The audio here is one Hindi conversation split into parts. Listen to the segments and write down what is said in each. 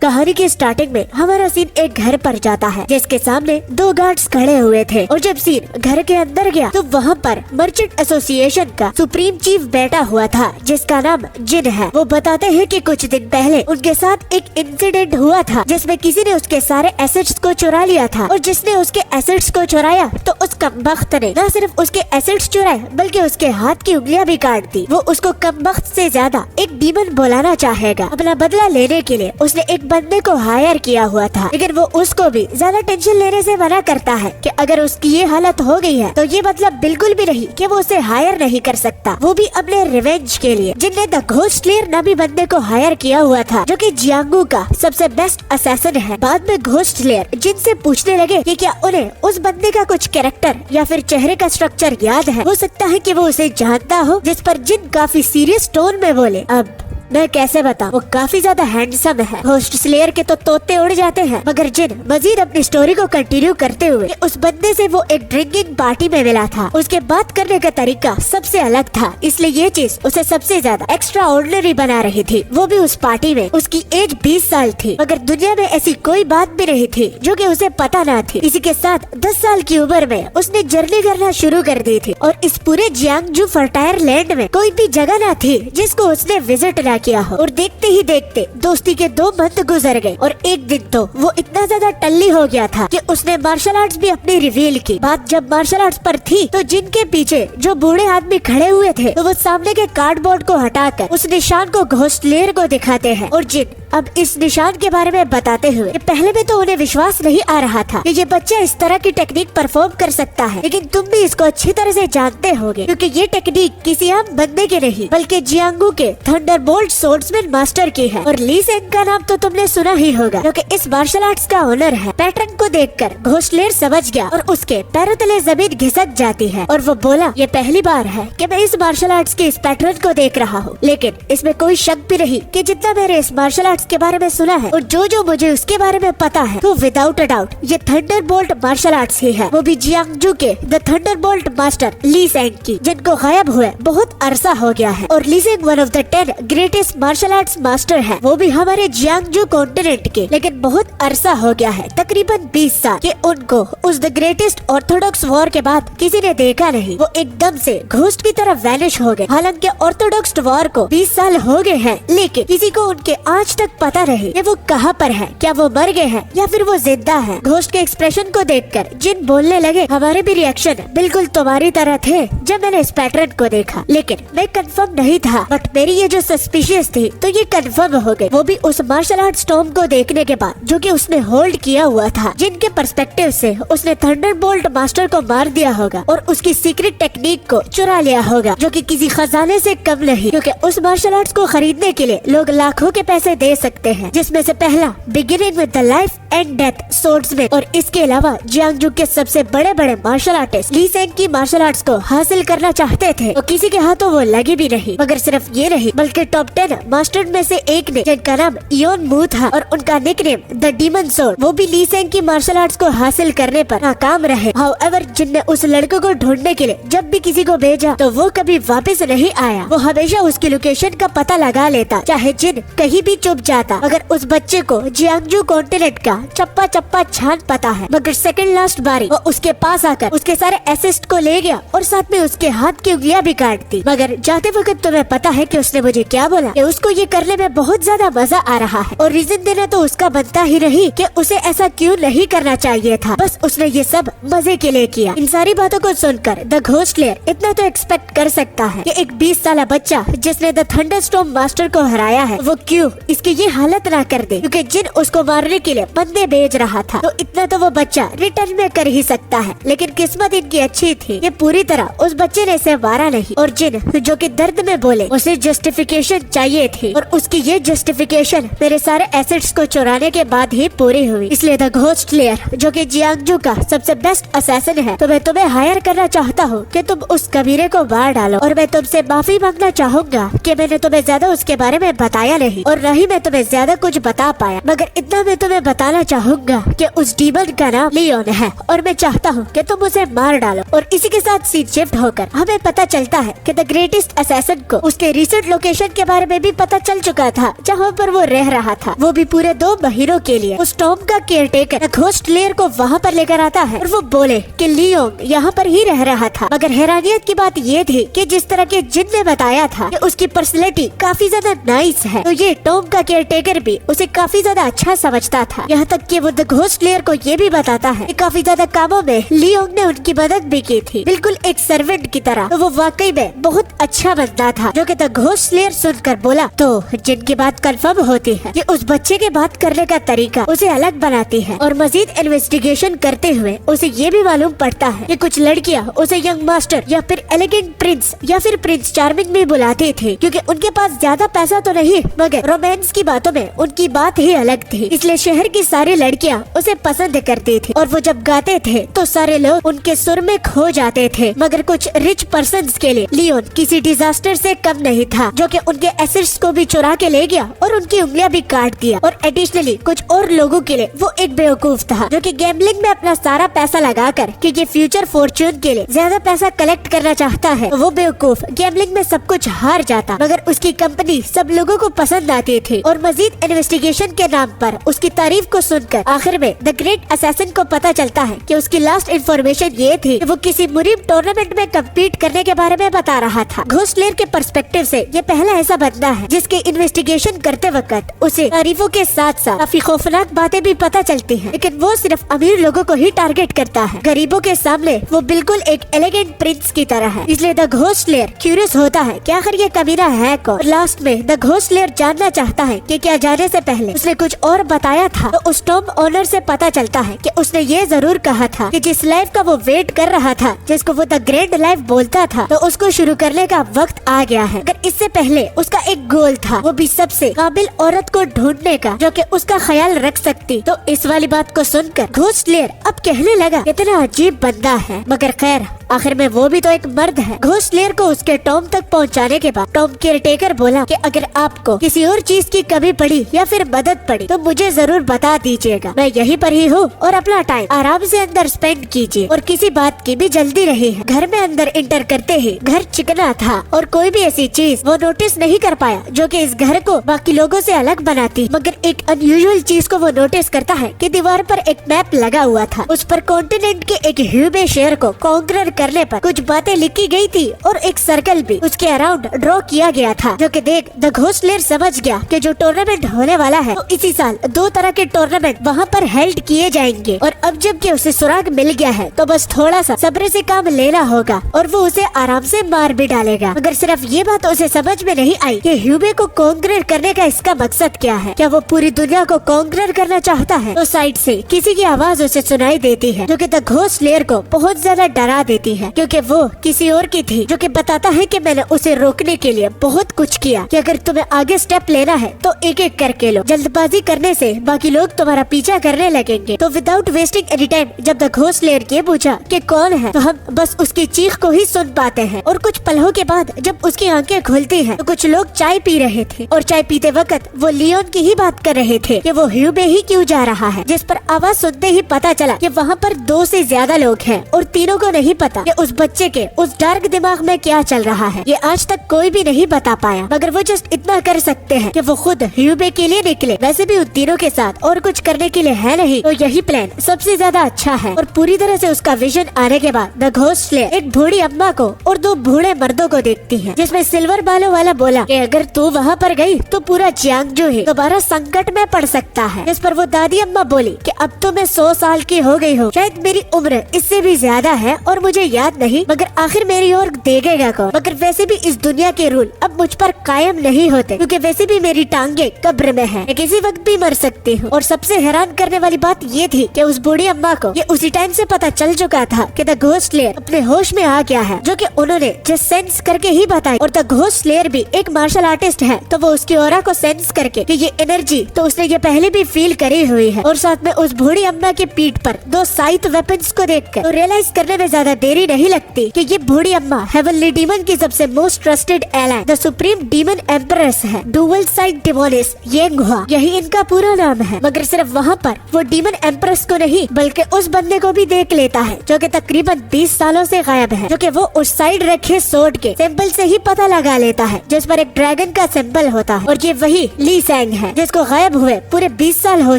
कहानी की स्टार्टिंग में हमारा सीन एक घर पर जाता है जिसके सामने 2 गार्ड्स खड़े हुए थे और जब सीन घर के अंदर गया तो वहाँ पर मर्चेंट एसोसिएशन का सुप्रीम चीफ बैठा हुआ था जिसका नाम जिन है। वो बताते हैं कि कुछ दिन पहले उनके साथ एक इंसिडेंट हुआ था जिसमें किसी ने उसके सारे एसेट्स को चुरा लिया था और जिसने उसके एसेट्स को चुराया तो उस कमबख्त ने न सिर्फ उसके एसेट्स चुराए बल्कि उसके हाथ की उंगलियां भी काट दी। वो उसको कमबख्त से ज्यादा एक डीमन बुलाना चाहेगा। अपना बदला लेने के लिए उसने एक बंदे को हायर किया हुआ था, लेकिन वो उसको भी ज्यादा टेंशन लेने से मना करता है कि अगर उसकी ये हालत हो गई है तो ये मतलब बिल्कुल भी नहीं कि वो उसे हायर नहीं कर सकता, वो भी अपने रिवेंज के लिए। जिनने द घोस्ट स्लेयर नामी बंदे को हायर किया हुआ था जो कि जियांगू का सबसे बेस्ट असैसिन है। बाद में घोस्ट स्लेयर जिनसे पूछने लगे कि क्या उन्हें उस बंदे का कुछ कैरेक्टर या फिर चेहरे का स्ट्रक्चर याद है। हो सकता है कि वो उसे जानता हो, जिस पर जिन काफी सीरियस टोन में बोले, अब मैं कैसे बताऊं, वो काफी ज्यादा हैंडसम है। घोस्ट स्लेयर के तो तोते उड़ जाते हैं, मगर जिन मजीद अपनी स्टोरी को कंटिन्यू करते हुए उस बंदे से वो एक ड्रिंकिंग पार्टी में मिला था, उसके बात करने का तरीका सबसे अलग था, इसलिए ये चीज उसे सबसे ज्यादा एक्स्ट्रा ऑर्डिनरी बना रही थी। वो भी उस पार्टी में उसकी एज 20 साल थी, मगर दुनिया में ऐसी कोई बात भी नहीं थी जो कि उसे पता न थी। इसी के साथ 10 साल की उम्र में उसने जर्नी करना शुरू कर दी थी और इस पूरे जियांगजू फर्टायर लैंड में कोई भी जगह न थी जिसको उसने विजिट न किया हो। और देखते ही देखते दोस्ती के 2 मंथ गुजर गए और एक दिन तो वो इतना ज्यादा टल्ली हो गया था कि उसने मार्शल आर्ट्स भी अपनी रिवील की। बात जब मार्शल आर्ट्स पर थी तो जिनके पीछे जो बूढ़े आदमी खड़े हुए थे तो वो सामने के कार्डबोर्ड को हटाकर उस निशान को घोस्ट स्लेयर को दिखाते हैं और जिन अब इस निशान के बारे में बताते हुए पहले में तो उन्हें विश्वास नहीं आ रहा था कि ये बच्चा इस तरह की टेक्निक परफॉर्म कर सकता है, लेकिन तुम भी इसको अच्छी तरह से जानते होगे क्योंकि ये टेक्निक किसी आम बंदे की नहीं बल्कि जियांगू के थंडरबोल्ट स्वॉर्ड्समैन मास्टर की है। और ली सेंग का नाम तो तुमने सुना ही होगा जो कि इस मार्शल आर्ट्स का ओनर है। पैटर्न को देखकर घोस्ट स्लेयर समझ गया और उसके पैरों तले जमीन घिसक जाती है और वो बोला, ये पहली बार है कि मैं इस मार्शल आर्ट्स के इस पैटर्न को देख रहा हूँ, लेकिन इसमें कोई शक भी नहीं कि जितना मैंने इस मार्शल आर्ट्स के बारे में सुना है और जो मुझे उसके बारे में पता है तो विदाउट अ डाउट ये थंडरबोल्ट मार्शल आर्ट्स ही है, वो भी जियांगजू के द थंडरबोल्ट मास्टर ली सेंग की, जिनको गायब हुए बहुत अरसा हो गया है। और Lee Seng one of the 10 greatest martial arts master है, वो भी हमारे जियांगजू कॉन्टिनेंट के, लेकिन बहुत अरसा हो गया है, तकरीबन 20 साल कि उनको उस द ग्रेटेस्ट ऑर्थोडॉक्स वॉर के बाद किसी ने देखा नहीं। वो एकदम से घोस्ट की तरफ वैनिश हो गए। हालांकि ऑर्थोडॉक्स वॉर को 20 साल हो गए हैं, लेकिन किसी को उनके आज तक पता नहीं कि वो कहाँ पर है, क्या वो मर गए हैं या फिर वो जिंदा है। घोस्ट के एक्सप्रेशन को देखकर जिन बोलने लगे, हमारे भी रिएक्शन बिल्कुल तुम्हारी तरह थे जब मैंने इस पैटर्न को देखा, लेकिन मैं कंफर्म नहीं था, बट मेरी ये जो सस्पिशियस थी तो ये कंफर्म हो गई। वो भी उस मार्शल आर्ट स्टॉर्म को देखने के बाद जो कि उसने होल्ड किया हुआ था। जिनके पर्सपेक्टिव से उसने थंडरबोल्ट मास्टर को मार दिया होगा और उसकी सीक्रेट टेक्निक को चुरा लिया होगा जो कि किसी खजाने से कम नहीं, क्योंकि उस मार्शल आर्ट्स को खरीदने के लिए लोग लाखों के पैसे दे सकते हैं, जिसमें से पहला beginning with the life and death swordsman. और इसके अलावा जियांगजू के सबसे बड़े बड़े मार्शल आर्टिस्ट ली सेंग की मार्शल आर्ट्स को हासिल करना चाहते थे और किसी के हाथों वो लगी भी नहीं। मगर सिर्फ ये नहीं बल्कि टॉप 10 मास्टर में से एक ने, जिनका नाम इयोन मू था और उनका निकनेम द डीमन स्वॉर्ड, वो भी ली सेंग की मार्शल आर्ट्स को हासिल करने पर नाकाम रहे। हाउएवर जिनने उस लड़के को ढूंढने के लिए जब भी किसी को भेजा तो वो कभी वापस नहीं आया। वो हमेशा उसकी लोकेशन का पता लगा लेता, चाहे जिन कहीं भी चुप जाता। मगर उस बच्चे को जियांगजू कॉन्टिनेंट का चप्पा चप्पा छान पता है। मगर सेकंड लास्ट बारी वो उसके पास आकर उसके सारे एसेट्स को ले गया और साथ में उसके हाथ की उंगलियां भी काट दी। मगर जाते वक्त तुम्हें पता है कि उसने मुझे क्या बोला, कि उसको ये करने में बहुत ज्यादा मजा आ रहा है और रीजन देना तो उसका बनता ही रही कि उसे ऐसा क्यों नहीं करना चाहिए था, बस उसने ये सब मजे के लिए किया। इन सारी बातों को सुनकर द घोस्ट स्लेयर इतना तो एक्सपेक्ट कर सकता है कि एक 20 साल बच्चा जिसने द थंडरस्टॉर्म मास्टर को हराया है वो क्यों इसकी ये हालत ना कर दे, क्योंकि जिन उसको मारने के लिए बंदे भेज रहा था तो इतना तो वो बच्चा रिटर्न में कर ही सकता है। लेकिन किस्मत इनकी अच्छी थी, ये पूरी तरह उस बच्चे ने इसे मारा नहीं और जिन जो कि दर्द में बोले उसे जस्टिफिकेशन चाहिए थी और उसकी ये जस्टिफिकेशन मेरे सारे एसेट्स को चुराने के बाद ही पूरी हुई। इसलिए द घोस्ट स्लेयर जो कि जियांगजू का सबसे बेस्ट असैसिन है, तो मैं तुम्हें हायर करना चाहता हूँ कि तुम उस कबीरे को मार डालो। और मैं तुमसे माफी मांगना चाहूंगा कि मैंने तुम्हें ज्यादा उसके बारे में बताया नहीं और न ही मैं तुम्हें ज्यादा कुछ बता पाया, मगर इतना मैं तुम्हें बताना चाहूंगा कि उस डीमन का नाम लियोन है और मैं चाहता हूँ कि तुम उसे मार डालो। और इसी के साथ सीन शिफ्ट होकर हमें पता चलता है कि द ग्रेटेस्ट असैसिन को उसके रिसेंट लोकेशन के बारे बारे में भी पता चल चुका था जहाँ पर वो रह रहा था, वो भी पूरे 2 महीनों के लिए। उस टॉम का केयरटेकर घोस्ट लेयर को वहाँ पर लेकर आता है और वो बोले कि लियोंग यहाँ पर ही रह रहा था। मगर हैरानियत की बात ये थी कि जिस तरह के जिन ने बताया था कि उसकी पर्सनैलिटी काफी ज्यादा नाइस है, तो ये टॉम का केयरटेकर भी उसे काफी ज्यादा अच्छा समझता था। यहाँ तक कि वो द घोस्ट लेयर को ये भी बताता है कि काफी ज्यादा कामों में लियोंग ने उनकी मदद भी की थी, बिल्कुल एक सर्वेंट की तरह। तो वो वाकई में बहुत अच्छा बंदा था। जो कि द घोस्ट लेयर सुनकर बोला, तो जिनकी बात कंफर्म होती है कि उस बच्चे के बात करने का तरीका उसे अलग बनाती है। और मजीद इन्वेस्टिगेशन करते हुए उसे ये भी मालूम पड़ता है कि कुछ लड़कियां उसे यंग मास्टर या फिर एलिगेंट प्रिंस या फिर प्रिंस चार्मिंग में बुलाती थी, क्योंकि उनके पास ज्यादा पैसा तो नहीं मगर रोमांस की बातों में उनकी बात ही अलग थी। इसलिए शहर की सारी लड़कियां उसे पसंद करती थी और वो जब गाते थे तो सारे लोग उनके सुर में खो जाते थे। मगर कुछ रिच पर्सन्स के लिए लियोन किसी डिजास्टर से कम नहीं था, जो कि उनके एसेट्स को भी चुरा के ले गया और उनकी उंगलियां भी काट दिया। और एडिशनली कुछ और लोगों के लिए वो एक बेवकूफ था, जो कि गैम्बलिंग में अपना सारा पैसा लगाकर क्योंकि फ्यूचर फॉर्च्यून के लिए ज्यादा पैसा कलेक्ट करना चाहता है, वो बेवकूफ गैम्बलिंग में सब कुछ हार जाता। मगर उसकी कंपनी सब लोगों को पसंद आती थी और मजीद इन्वेस्टिगेशन के नाम पर उसकी तारीफ को सुनकर आखिर में द ग्रेट असैसिन को पता चलता है कि उसकी लास्ट इन्फॉर्मेशन ये थी कि वो किसी मुरीम टूर्नामेंट में कम्पीट करने के बारे में बता रहा था। घोस्ट लेयर के पर्सपेक्टिव से ये पहला ऐसा बंदा है जिसके इन्वेस्टिगेशन करते वक्त उसे तारीफों के साथ साथ काफी खौफनाक बातें भी पता चलती हैं, लेकिन वो सिर्फ अमीर लोगों को ही टारगेट करता है। गरीबों के सामने वो बिल्कुल एक एलिगेंट प्रिंस की तरह है। इसलिए द घोस्ट लेयर क्यूरियस होता है कि आखिर ये कमीना है कौन। लास्ट में द घोस्ट लेयर जानना चाहता है कि क्या जाने से पहले उसने कुछ और बताया था। तो उस टॉम ओनर से पता चलता है कि उसने ये जरूर कहा था कि जिस लाइफ का वो वेट कर रहा था, जिसको वो द ग्रैंड लाइफ बोलता था, तो उसको शुरू करने का वक्त आ गया है। अगर इससे पहले उसका एक गोल था, वो भी सबसे काबिल औरत को ढूंढने का जो कि उसका ख्याल रख सकती। तो इस वाली बात को सुनकर घोस्ट लेयर अब कहने लगा कितना अजीब बंदा है। मगर खैर आखिर में वो भी तो एक मर्द है। घोस्ट लेयर को उसके टॉम तक पहुंचाने के बाद टॉम केयरटेकर बोला कि अगर आपको किसी और चीज की कमी पड़ी या फिर मदद पड़ी तो मुझे जरूर बता दीजिएगा। मैं यहीं पर ही हूँ और अपना टाइम आराम से अंदर स्पेंड कीजिए और किसी बात की भी जल्दी नहीं है। घर में अंदर इंटर करते ही घर चिकना था और कोई भी ऐसी चीज वो नोटिस नहीं कर पाया जो कि इस घर को बाकी लोगों से अलग बनाती। मगर एक अनयूजुअल चीज को वो नोटिस करता है कि दीवार पर एक मैप लगा हुआ था। उस पर कॉन्टिनेंट के एक ह्यूबे शहर को कॉन्करर करने पर कुछ बातें लिखी गई थी और एक सर्कल भी उसके अराउंड ड्रॉ किया गया था, जो कि देख द घोस्ट लेयर समझ गया कि जो टूर्नामेंट होने वाला है तो इसी साल 2 तरह के टूर्नामेंट वहाँ पर हेल्ड किए जाएंगे। और अब जबकि उसे सुराग मिल गया है तो बस थोड़ा सा सब्र से काम लेना होगा और वो उसे आराम से मार भी डालेगा। मगर सिर्फ ये बात उसे समझ में नहीं आई कि ह्यूबे को कॉन्करर करने का इसका मकसद क्या है। क्या वो पूरी दुनिया को कॉन्करर करना चाहता है? तो साइड से किसी की आवाज उसे सुनाई देती है जो कि द घोस्ट लेयर को बहुत ज्यादा डरा देती है, क्योंकि वो किसी और की थी, जो कि बताता है कि मैंने उसे रोकने के लिए बहुत कुछ किया कि अगर तुम्हें आगे स्टेप लेना है तो एक एक करके लो, जल्दबाजी करने से बाकी लोग तुम्हारा पीछा करने लगेंगे। तो विदाउट वेस्टिंग एनी टाइम जब द घोस्ट लेयर ये पूछा कि कौन है तो हम बस उसकी चीख को ही सुन पाते हैं। और कुछ पलों के बाद जब उसकी आंखें खुलती हैं तो कुछ लोग चाय पी रहे थे और चाय पीते वक्त वो लियोन की ही बात कर रहे थे कि वो ह्यूबे ही क्यों जा रहा है, जिस पर आवाज सुनते ही पता चला कि वहाँ पर 2 से ज्यादा लोग हैं और तीनों को नहीं पता कि उस बच्चे के उस डार्क दिमाग में क्या चल रहा है। ये आज तक कोई भी नहीं बता पाया, मगर वो जस्ट इतना कर सकते हैं कि वो खुद ह्यूबे के लिए निकले। वैसे भी उन तीनों के साथ और कुछ करने के लिए है नहीं, तो यही प्लान सबसे ज्यादा अच्छा है। और पूरी तरह से उसका विजन आने के बाद द घोस्ट लेयर एक बूढ़ी अम्मा को और 2 बूढ़े मर्दों को देखती है, जिसमें सिल्वर बालों वाला बोला कि अगर तू वहाँ पर गई तो पूरा जियांगजू ही दोबारा संकट में पड़ सकता है। इस पर वो दादी अम्मा बोली कि अब तो मैं 100 साल की हो गई हूँ, शायद मेरी उम्र इससे भी ज्यादा है और मुझे याद नहीं, मगर आखिर मेरी ओर देखेगा कौन। मगर वैसे भी इस दुनिया के रूल अब मुझ पर कायम नहीं होते, क्योंकि वैसे भी मेरी टांगे कब्र में है, मैं किसी वक्त भी मर सकती हूँ। और सबसे हैरान करने वाली बात ये थी कि उस बूढ़ी अम्मा को ये उसी टाइम से पता चल चुका था कि द घोस्ट लेयर अपने होश में आ गया है, जो कि उन्होंने जस्ट सेंस करके ही बताई। और द घोस्ट लेयर भी एक मार्शल आर्टिस्ट है, तो वो उसकी ऑरा को सेंस करके कि ये एनर्जी तो उसने ये पहले भी फील करी हुई है। और साथ में उस बूढ़ी अम्मा की पीठ पर 2 साइट वेपन्स को देखकर तो रियलाइज करने में ज्यादा देरी नहीं लगती कि ये बूढ़ी अम्मा हेवनली डीमन की सबसे most trusted ally the supreme demon empress है। डुअल साइड डिमोनिस येंगहुआ, यही इनका पूरा नाम है। मगर सिर्फ वहाँ पर वो डीमन एम्प्रेस को नहीं बल्कि उस बंदे को भी देख लेता है जो कि तकरीबन 20 सालों से गायब है, जो कि वो उस साइड रखे सोर्ड के सिंबल से ही पता लगा लेता है जिस पर एक ड्रैगन का सिंबल होता है। और ये वही ली सैंग है जिसको गायब हुए पूरे 20 साल हो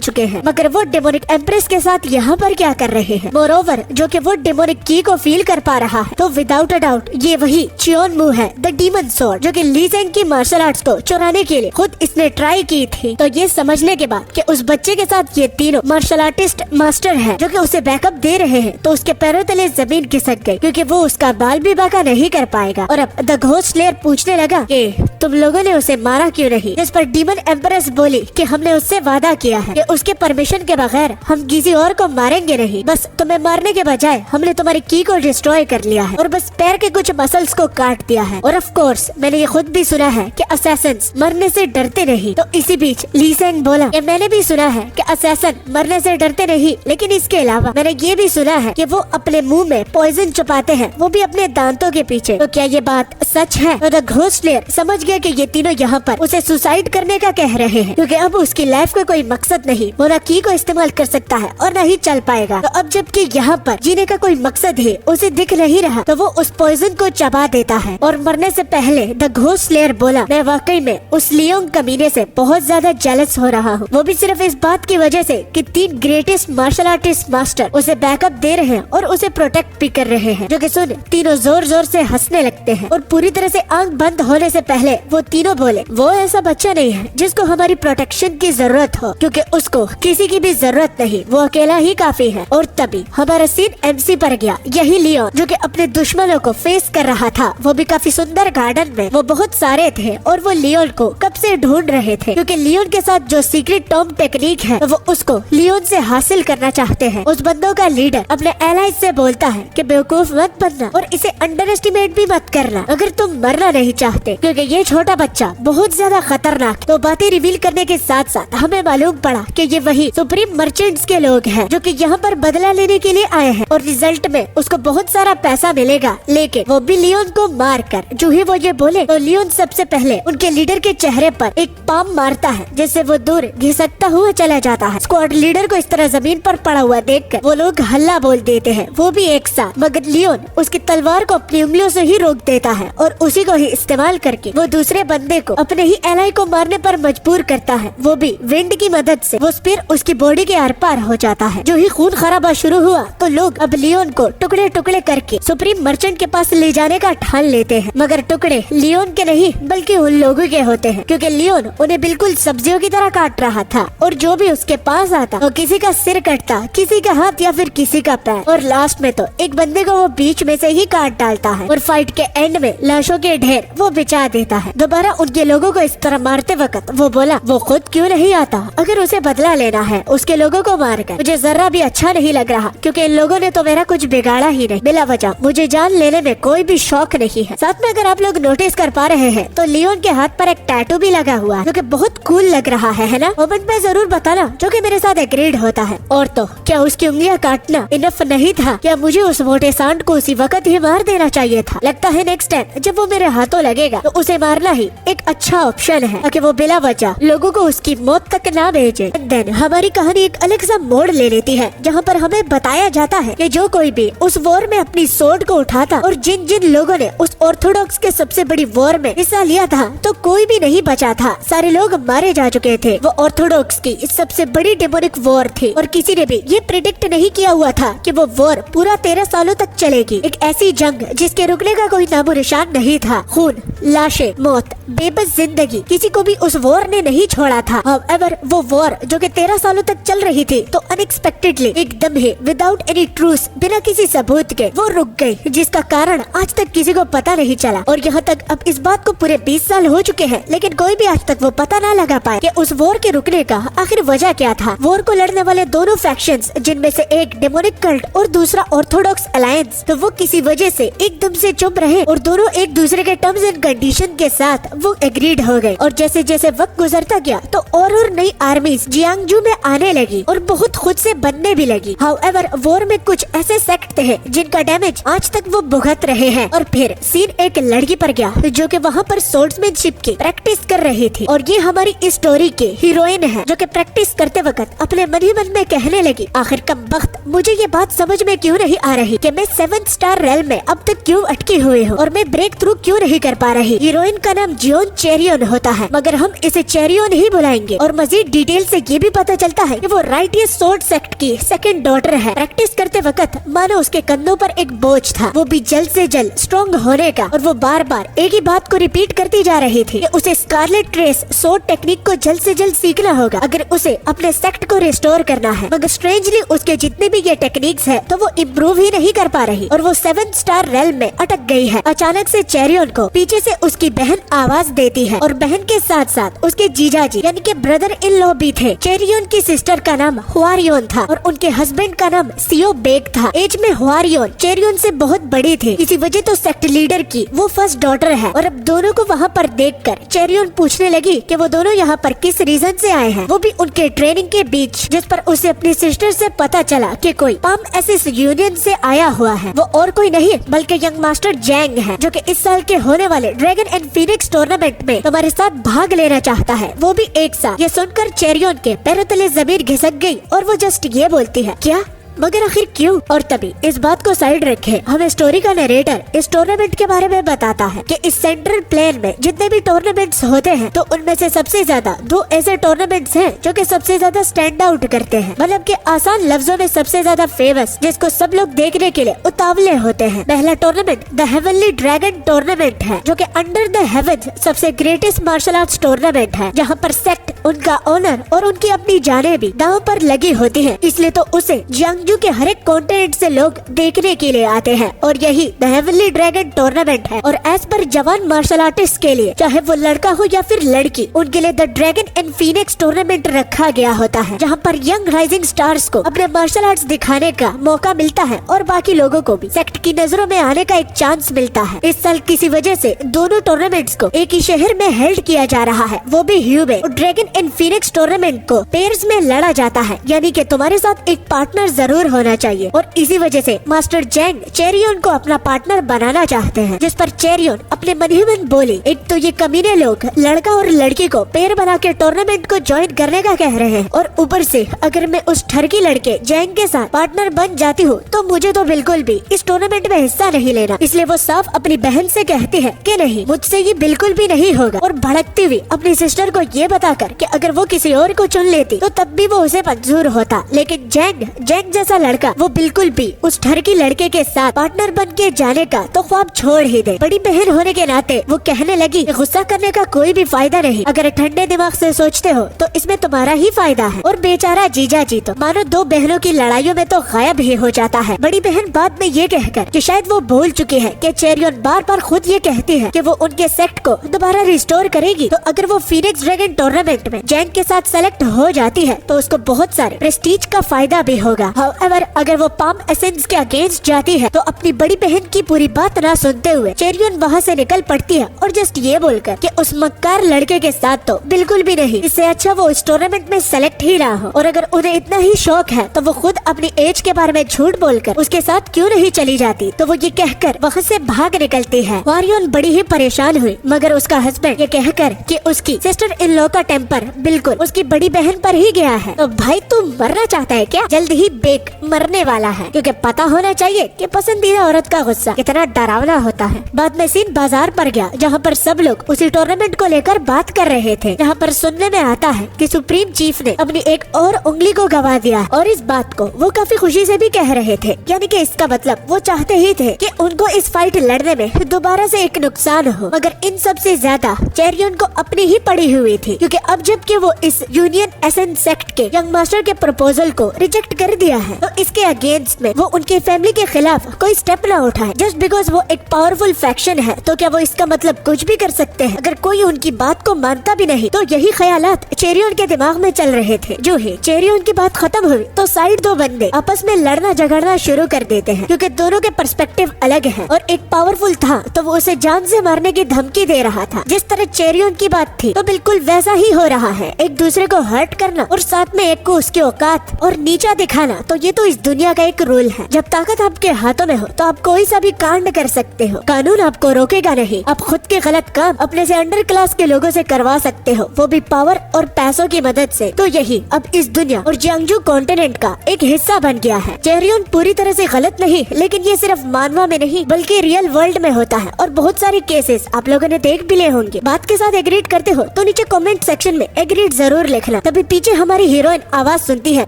चुके हैं। मगर वो डेमोनिक एम्प्रेस के साथ यहाँ पर क्या कर रहे हैं? मोरोवर जो कि वो डेमोनिक की को फील कर पा रहा है, तो विदाउट अ डाउट ये वही चियोन मू है, द डीमन सोर्ड, जो कि ली सैंग की मार्शल आर्ट्स को चुराने के लिए खुद इसने ट्राई की थी। तो ये समझने के बाद कि उस बच्चे के साथ ये तीनों मार्शल आर्टिस्ट मास्टर है जो कि उसे बैकअप दे रहे हैं, तो उसके पैरों तले जमीन खिसक गई क्योंकि वो उसका बाल भी बाका नहीं कर पाएगा। और अब द घोस्ट स्लेयर पूछने लगा कि तुम लोगों ने उसे मारा क्यों नहीं? जिस पर डीमन एम्प्रेस बोली कि हमने उससे वादा किया है कि उसके परमिशन के बगैर हम किसी और को मारेंगे नहीं। बस तुम्हें मारने के बजाय हमने तुम्हारी की को डिस्ट्रॉय कर लिया है और बस पैर के कुछ मसल्स को काट दिया है। और ऑफ कोर्स मैंने ये खुद भी सुना है कि असैसिन्स मरने से डरते नहीं। तो इसी बीच ली सैंग बोला कि मैंने भी सुना है कि असैसिन मरने से डरते नहीं, लेकिन इसके अलावा मैंने ये भी सुना है कि वो अपने मुंह में पॉइजन छुपाते हैं, वो भी अपने दांतों के पीछे। तो क्या ये बात सच है? तो द घोस्ट स्लेयर समझ गया कि ये तीनों यहाँ पर उसे सुसाइड करने का कह रहे हैं क्योंकि अब उसकी लाइफ का कोई मकसद नहीं, वो न की को इस्तेमाल कर सकता है और न ही चल पाएगा। तो अब जबकि यहाँ पर जीने का कोई मकसद है उसे दिख नहीं रहा, तो वो उस पॉइजन को चबा देता है। और मरने से पहले द घोस्ट स्लेयर बोला, मैं वाकई में उस लियोंग कमीने से बहुत ज्यादा जेलस हो रहा हूँ, वो भी सिर्फ इस बात की वजह से कि 3 ग्रेटेस्ट मार्शल आर्टिस्ट मास्टर उसे बैकअप दे रहे हैं और उसे प्रोटेक्ट भी कर रहे हैं। जो कि सुन तीनों जोर जोर से हंसने लगते हैं और पूरी तरह से आंख बंद होने से पहले वो तीनों बोले, वो ऐसा बच्चा नहीं है जिसको हमारी प्रोटेक्शन की जरूरत हो, क्योंकि उसको किसी की भी जरूरत नहीं, वो अकेला ही काफी है। और तभी हमारा सीन एमसी पर गया। यही लियोन जो कि अपने दुश्मनों को फेस कर रहा था, वो भी काफी सुंदर गार्डन में, वो बहुत सारे थे और वो लियोन को कब से ढूंढ रहे थे क्योंकि लियोन के साथ जो सीक्रेट टॉम टेक्निक है वो उसको लियोन से हासिल करना चाहते हैं। उस बंदों का लीडर अपने एलाइज से बोलता है कि बेवकूफ मत बनना और इसे अंडर एस्टिमेट भी मत करना अगर तुम मरना नहीं चाहते, क्योंकि ये छोटा बच्चा बहुत ज्यादा खतरनाक। तो बातें रिवील करने के साथ साथ हमें मालूम पड़ा कि ये वही सुप्रीम मर्चेंट्स के लोग हैं जो कि यहाँ पर बदला लेने के लिए आए हैं और रिजल्ट में उसको बहुत सारा पैसा मिलेगा, लेकिन वो भी लियोन को मार कर। जो ही वो ये बोले तो लियोन सबसे पहले उनके लीडर के चेहरे पर एक पाम मारता है जिससे वो दूर घिसकता हुआ चला जाता है। स्क्वाड लीडर को इस तरह जमीन पर पड़ा हुआ देखकर वो लोग हल्ला बोल देते हैं, वो भी एक साथ। मगर लियोन उसकी तलवार को अपनी उंगलियों से ही रोक देता है और उसी को ही इस्तेमाल करके वो दूसरे बंदे को अपने ही एलाई को मारने पर मजबूर करता है, वो भी विंड की मदद से। वो स्पीर उसकी बॉडी के आर पार हो जाता है। जो ही खून खराबा शुरू हुआ तो लोग अब लियोन को टुकड़े टुकड़े करके सुप्रीम मर्चेंट के पास ले जाने का ठान लेते हैं। मगर टुकड़े लियोन के नहीं बल्कि उन लोगों के होते हैं, क्योंकि लियोन उन्हें बिल्कुल सब्जियों की तरह काट रहा था और जो भी उसके पास आता वो किसी का सिर कटता, किसी का हाथ या फिर किसी का पैर, और लास्ट में तो एक बंदे को वो बीच में से ही काट डालता है और फाइट के एंड में लाशों के ढेर वो बिछा देता है। दोबारा उनके लोगों को इस तरह मारते वक्त वो बोला, वो खुद क्यों नहीं आता? अगर उसे बदला लेना है उसके लोगों को मारकर मुझे जरा भी अच्छा नहीं लग रहा, क्योंकि इन लोगों ने तो मेरा कुछ बिगाड़ा ही नहीं। बिला वजह मुझे जान लेने में कोई भी शौक नहीं है। साथ में अगर आप लोग नोटिस कर पा रहे हैं तो लियोन के हाथ पर एक टैटू भी लगा हुआ है जो कि बहुत कूल लग रहा है ना? कमेंट में जरूर बताना जो कि मेरे साथ एग्रीड होता है। और तो क्या उसकी उंगलियां काटना इनफ नहीं था? क्या मुझे उस मोटे सांड को उसी वक्त ही मार देना चाहिए था? लगता है नेक्स्ट टाइम जब वो मेरे हाथों लगेगा तो उसे मारना ही एक अच्छा ऑप्शन है ताकि वो बिला वजह लोगों को उसकी मौत तक ना भेजे। देन हमारी कहानी एक अलग सा मोड़ ले लेती है जहाँ पर हमें बताया जाता है कि जो कोई भी उस वॉर में अपनी सोर्ड को उठाता और जिन जिन लोगों ने उस ऑर्थोडॉक्स के सबसे बड़ी वॉर में हिस्सा लिया था तो कोई भी नहीं बचा था, सारे लोग मारे जा चुके थे। वो ऑर्थोडॉक्स की सबसे बड़ी डेमोनिक वॉर थी और किसी ने भी ये प्रिडिक्ट नहीं किया हुआ था कि वो वॉर पूरा 13 सालों तक चलेगी। एक ऐसी जंग जिसके रुकने का कोई नामो निशान नहीं था। खून, लाशें, मौत, बेबस जिंदगी, किसी को भी उस वॉर ने नहीं छोड़ा था। However, वो वॉर जो कि 13 सालों तक चल रही थी तो अनएक्सपेक्टेडली एकदम ही विदाउट एनी ट्रूस, बिना किसी सबूत के वो रुक गई, जिसका कारण आज तक किसी को पता नहीं चला। और यहाँ तक अब इस बात को पूरे 20 साल हो चुके हैं लेकिन कोई भी आज तक वो पता ना लगा पाए कि उस वॉर के रुकने का आखिर वजह क्या था। वॉर को लड़ने वाले दोनों फैक्शंस, जिनमें से एक डेमोनिक कल्ट और दूसरा ऑर्थोडॉक्स अलायंस, तो वो किसी वजह से एकदम से चुप रहे और दोनों एक दूसरे के टर्म्स एंड कंडीशन के साथ वो एग्रीड हो गए। और जैसे जैसे वक्त गुजरता गया तो और नई आर्मीज जियांगजू में आने लगी और बहुत खुद से बनने भी लगी। हाउएवर वॉर में कुछ ऐसे सेक्ट थे जिनका डैमेज आज तक वो भुगत रहे हैं। और फिर सीन एक लड़की पर गया जो कि वहाँ पर सोल्समैनशिप की प्रैक्टिस कर रही थी। और ये हमारी इस स्टोरी की हीरोइन है जो कि प्रैक्टिस करते वक्त अपने मन ही मन में कहने लगी, आखिर कमबख्त मुझे ये बात समझ में क्यों नहीं आ रही कि मैं 7 स्टार रेल में अब तक क्यों अटकी हुई हूँ और मैं ब्रेक थ्रू क्यों नहीं कर पा रही। हीरोइन का नाम जियोन चेरियन होता है, मगर हम इसे चेरियन ही बुलाएंगे। और मजीद डिटेल से ये भी पता चलता है कि वो राइटियस सोर्ड सेक्ट की सेकंड डॉटर है। प्रैक्टिस करते वक्त मानो उसके कंधों पर एक बोझ था, वो भी जल्द से जल्द स्ट्रॉन्ग होने का। और वो बार बार एक ही बात को रिपीट करती जा रही थी कि उसे स्कारलेट ट्रेस सोर्ड टेक्निक को जल्द से जल्द सीखना होगा अगर उसे अपने सेक्ट को रिस्टोर करना है। मगर स्ट्रेंजली उसके जितने भी ये टेक्निक्स है तो वो इम्प्रूव ही नहीं कर पा रही और वो 7 स्टार रेल में अटक गई है। अचानक से चेरियन को पीछे से उसकी बहन आवाज देती है और बहन के साथ साथ उसके जीजाजी यानी कि ब्रदर इन लॉ भी थे। चेरियन की सिस्टर का नाम हुआरियन था और उनके हस्बैंड का नाम सियो बेग था। एज में हुआरियन चेरियन से बहुत बड़ी थी, इसी वजह तो सेक्ट लीडर की वो फर्स्ट डॉटर है। और अब दोनों को वहाँ पर देखकर चेरियन पूछने लगी कि वो दोनों यहाँ पर किस रीजन से आए हैं, वो भी उनके ट्रेनिंग के बीच, जिस पर उसे अपनी सिस्टर से पता चला कि कोई पाम एसिस यूनियन से आया हुआ है। वो और कोई नहीं बल्कि यंग मास्टर जैंग है जो कि इस साल के होने वाले ड्रैगन एंड फीनिक्स टूर्नामेंट में तुम्हारे साथ भाग लेना चाहता है, वो भी एक साथ। ये सुनकर चेरियन के पैरों तले जमीन घिसक गई और वो जस्ट ये बोलती है, क्या, मगर आखिर क्यों। और तभी इस बात को साइड रखे हमें स्टोरी का नरेटर इस टूर्नामेंट के बारे में बताता है कि इस सेंट्रल प्लेन में जितने भी टूर्नामेंट्स होते हैं तो उनमें से सबसे ज्यादा 2 ऐसे टूर्नामेंट्स हैं जो कि सबसे ज्यादा स्टैंड आउट करते हैं, मतलब कि आसान लफ्जों में सबसे ज्यादा फेमस, जिसको सब लोग देखने के लिए उतावले होते हैं। पहला tournament the heavenly dragon tournament है जो कि अंडर द हेवंस सबसे ग्रेटेस्ट मार्शल आर्ट्स टूर्नामेंट है, जहाँ पर सेक्ट, उनका ऑनर और उनकी अपनी जानें भी दांव पर लगी होती है। इसलिए तो उसे जियांगजू के हर एक कॉन्टिनेंट से लोग देखने के लिए आते हैं और यही द हेवनली ड्रैगन टूर्नामेंट है। और एज पर जवान मार्शल आर्टिस्ट के लिए, चाहे वो लड़का हो या फिर लड़की, उनके लिए the dragon and Phoenix tournament रखा गया होता है, जहाँ पर यंग राइजिंग स्टार्स को अपने मार्शल आर्ट्स दिखाने का मौका मिलता है और बाकी लोगों को भी सेक्ट की नजरों में आने का एक चांस मिलता है। इस साल किसी वजह से दोनों टूर्नामेंट्स को एक ही शहर में हेल्ड किया जा रहा है, वो भी ह्यू में। और ड्रैगन एंड फीनिक्स टूर्नामेंट को पेयर्स में लड़ा जाता है, यानी कि तुम्हारे साथ एक पार्टनर जरूर होना चाहिए। और इसी वजह से मास्टर जैंग चेरियन को अपना पार्टनर बनाना चाहते हैं, जिस पर चेरियन अपने मन ही मन बोली, एक तो ये कमीने लोग लड़का और लड़की को पेयर बना के टूर्नामेंट को ज्वाइन करने का कह रहे हैं, और ऊपर से अगर मैं उस ठरकी लड़के जैंग के साथ पार्टनर बन जाती हूँ तो मुझे तो बिल्कुल भी इस टूर्नामेंट में हिस्सा नहीं लेना। इसलिए वो साफ अपनी बहन से कहती है कि नहीं, मुझसे ये बिल्कुल भी नहीं होगा। और भड़कती हुई अपनी सिस्टर को ये बताकर कि अगर वो किसी और को चुन लेती तो तब भी वो उसे मंजूर होता, लेकिन जैंग जैसा लड़का वो बिल्कुल भी उस ठरकी लड़के के साथ पार्टनर बन के जाने का तो ख्वाब छोड़ ही दे। बड़ी बहन होने के नाते वो कहने लगी कि गुस्सा करने का कोई भी फायदा नहीं, अगर ठंडे दिमाग से सोचते हो तो इसमें तुम्हारा ही फायदा है। और बेचारा जीजा जी तो मानो 2 बहनों की लड़ाइयों में तो गायब ही हो जाता है। बड़ी बहन बाद में ये कहकर कि शायद वो भूल चुकी है कि चेरियन बार बार खुद ये कहती है कि वो उनके सेक्ट को दोबारा रिस्टोर करेगी, तो अगर वो फीनिक्स ड्रैगन टूर्नामेंट में जैंग के साथ सेलेक्ट हो जाती है तो उसको बहुत सारे प्रेस्टीज का फायदा भी होगा। हाउएवर अगर वो पाम एसेंस के अगेंस्ट जाती है तो अपनी बड़ी बहन की पूरी बात ना सुनते हुए चेरियन वहाँ से निकल पड़ती है और जस्ट ये बोलकर कि उस मक्कार लड़के के साथ तो बिल्कुल भी नहीं, इससे अच्छा वो इस टूर्नामेंट में सेलेक्ट ही ना हो। और अगर उन्हें इतना ही शौक है तो वो खुद अपनी एज के बारे में झूठ बोलकर उसके साथ क्यों नहीं चली जाती। तो वो ये कहकर वहाँ से भाग निकलती है। वारियन बड़ी ही परेशान हुई, मगर उसका हस्बैंड ये कहकर कि उसकी सिस्टर इन लॉ का टेम्पर बिल्कुल उसकी बड़ी बहन पर ही गया है, तो भाई तू मरना चाहता है क्या? जल्द ही बेक मरने वाला है, क्योंकि पता होना चाहिए कि पसंदीदा औरत का गुस्सा कितना डरावना होता है। बाद में सीन बाजार पर गया, जहाँ पर सब लोग उसी टूर्नामेंट को लेकर बात कर रहे थे, जहाँ पर सुनने में आता है कि सुप्रीम चीफ ने अपनी एक और उंगली को गवा दिया, और इस बात को वो काफी खुशी से भी कह रहे थे, यानी कि इसका मतलब वो चाहते ही थे कि उनको इस फाइट लड़ने में दोबारा से एक नुकसान हो। मगर इन सब से ज्यादा चेरियन को अपनी ही पड़ी हुई थी, क्योंकि अब जबकि वो इस यूनियन एसेंस सेक्ट के यंग मास्टर के प्रपोजल को रिजेक्ट कर दिया है है, तो इसके अगेंस्ट में वो उनके फैमिली के खिलाफ कोई स्टेप ना उठाए जस्ट बिकॉज वो एक पावरफुल फैक्शन है, तो क्या वो इसका मतलब कुछ भी कर सकते हैं अगर कोई उनकी बात को मानता भी नहीं। तो यही ख्यालात चेरियन के दिमाग में चल रहे थे। जो ही चेरियन की बात खत्म हुई तो साइड दो बंदे आपस में लड़ना झगड़ना शुरू कर देते हैं, क्योंकि दोनों के पर्सपेक्टिव अलग है। और एक पावरफुल था तो वो उसे जान से मारने की धमकी दे रहा था। जिस तरह चेरियन की बात थी तो बिल्कुल वैसा ही हो रहा है, एक दूसरे को हर्ट करना और साथ में एक को उसकी औकात और नीचा दिखाना। तो ये तो इस दुनिया का एक रूल है, जब ताकत आपके हाथों में हो तो आप कोई सा भी कांड कर सकते हो, कानून आपको रोकेगा नहीं। आप खुद के गलत काम अपने से अंडर क्लास के लोगों से करवा सकते हो, वो भी पावर और पैसों की मदद से। तो यही अब इस दुनिया और जियांगजू कॉन्टिनेंट का एक हिस्सा बन गया है। चेरियन पूरी तरह से गलत नहीं, लेकिन ये सिर्फ मानवा में नहीं बल्कि रियल वर्ल्ड में होता है और बहुत सारे केसेस आप लोगों ने देख भी लिए होंगे। बात के साथ एग्रीड करते हो तो नीचे कमेंट सेक्शन में एग्रीड जरूर लिखना। तभी पीछे हमारी हीरोइन आवाज सुनती है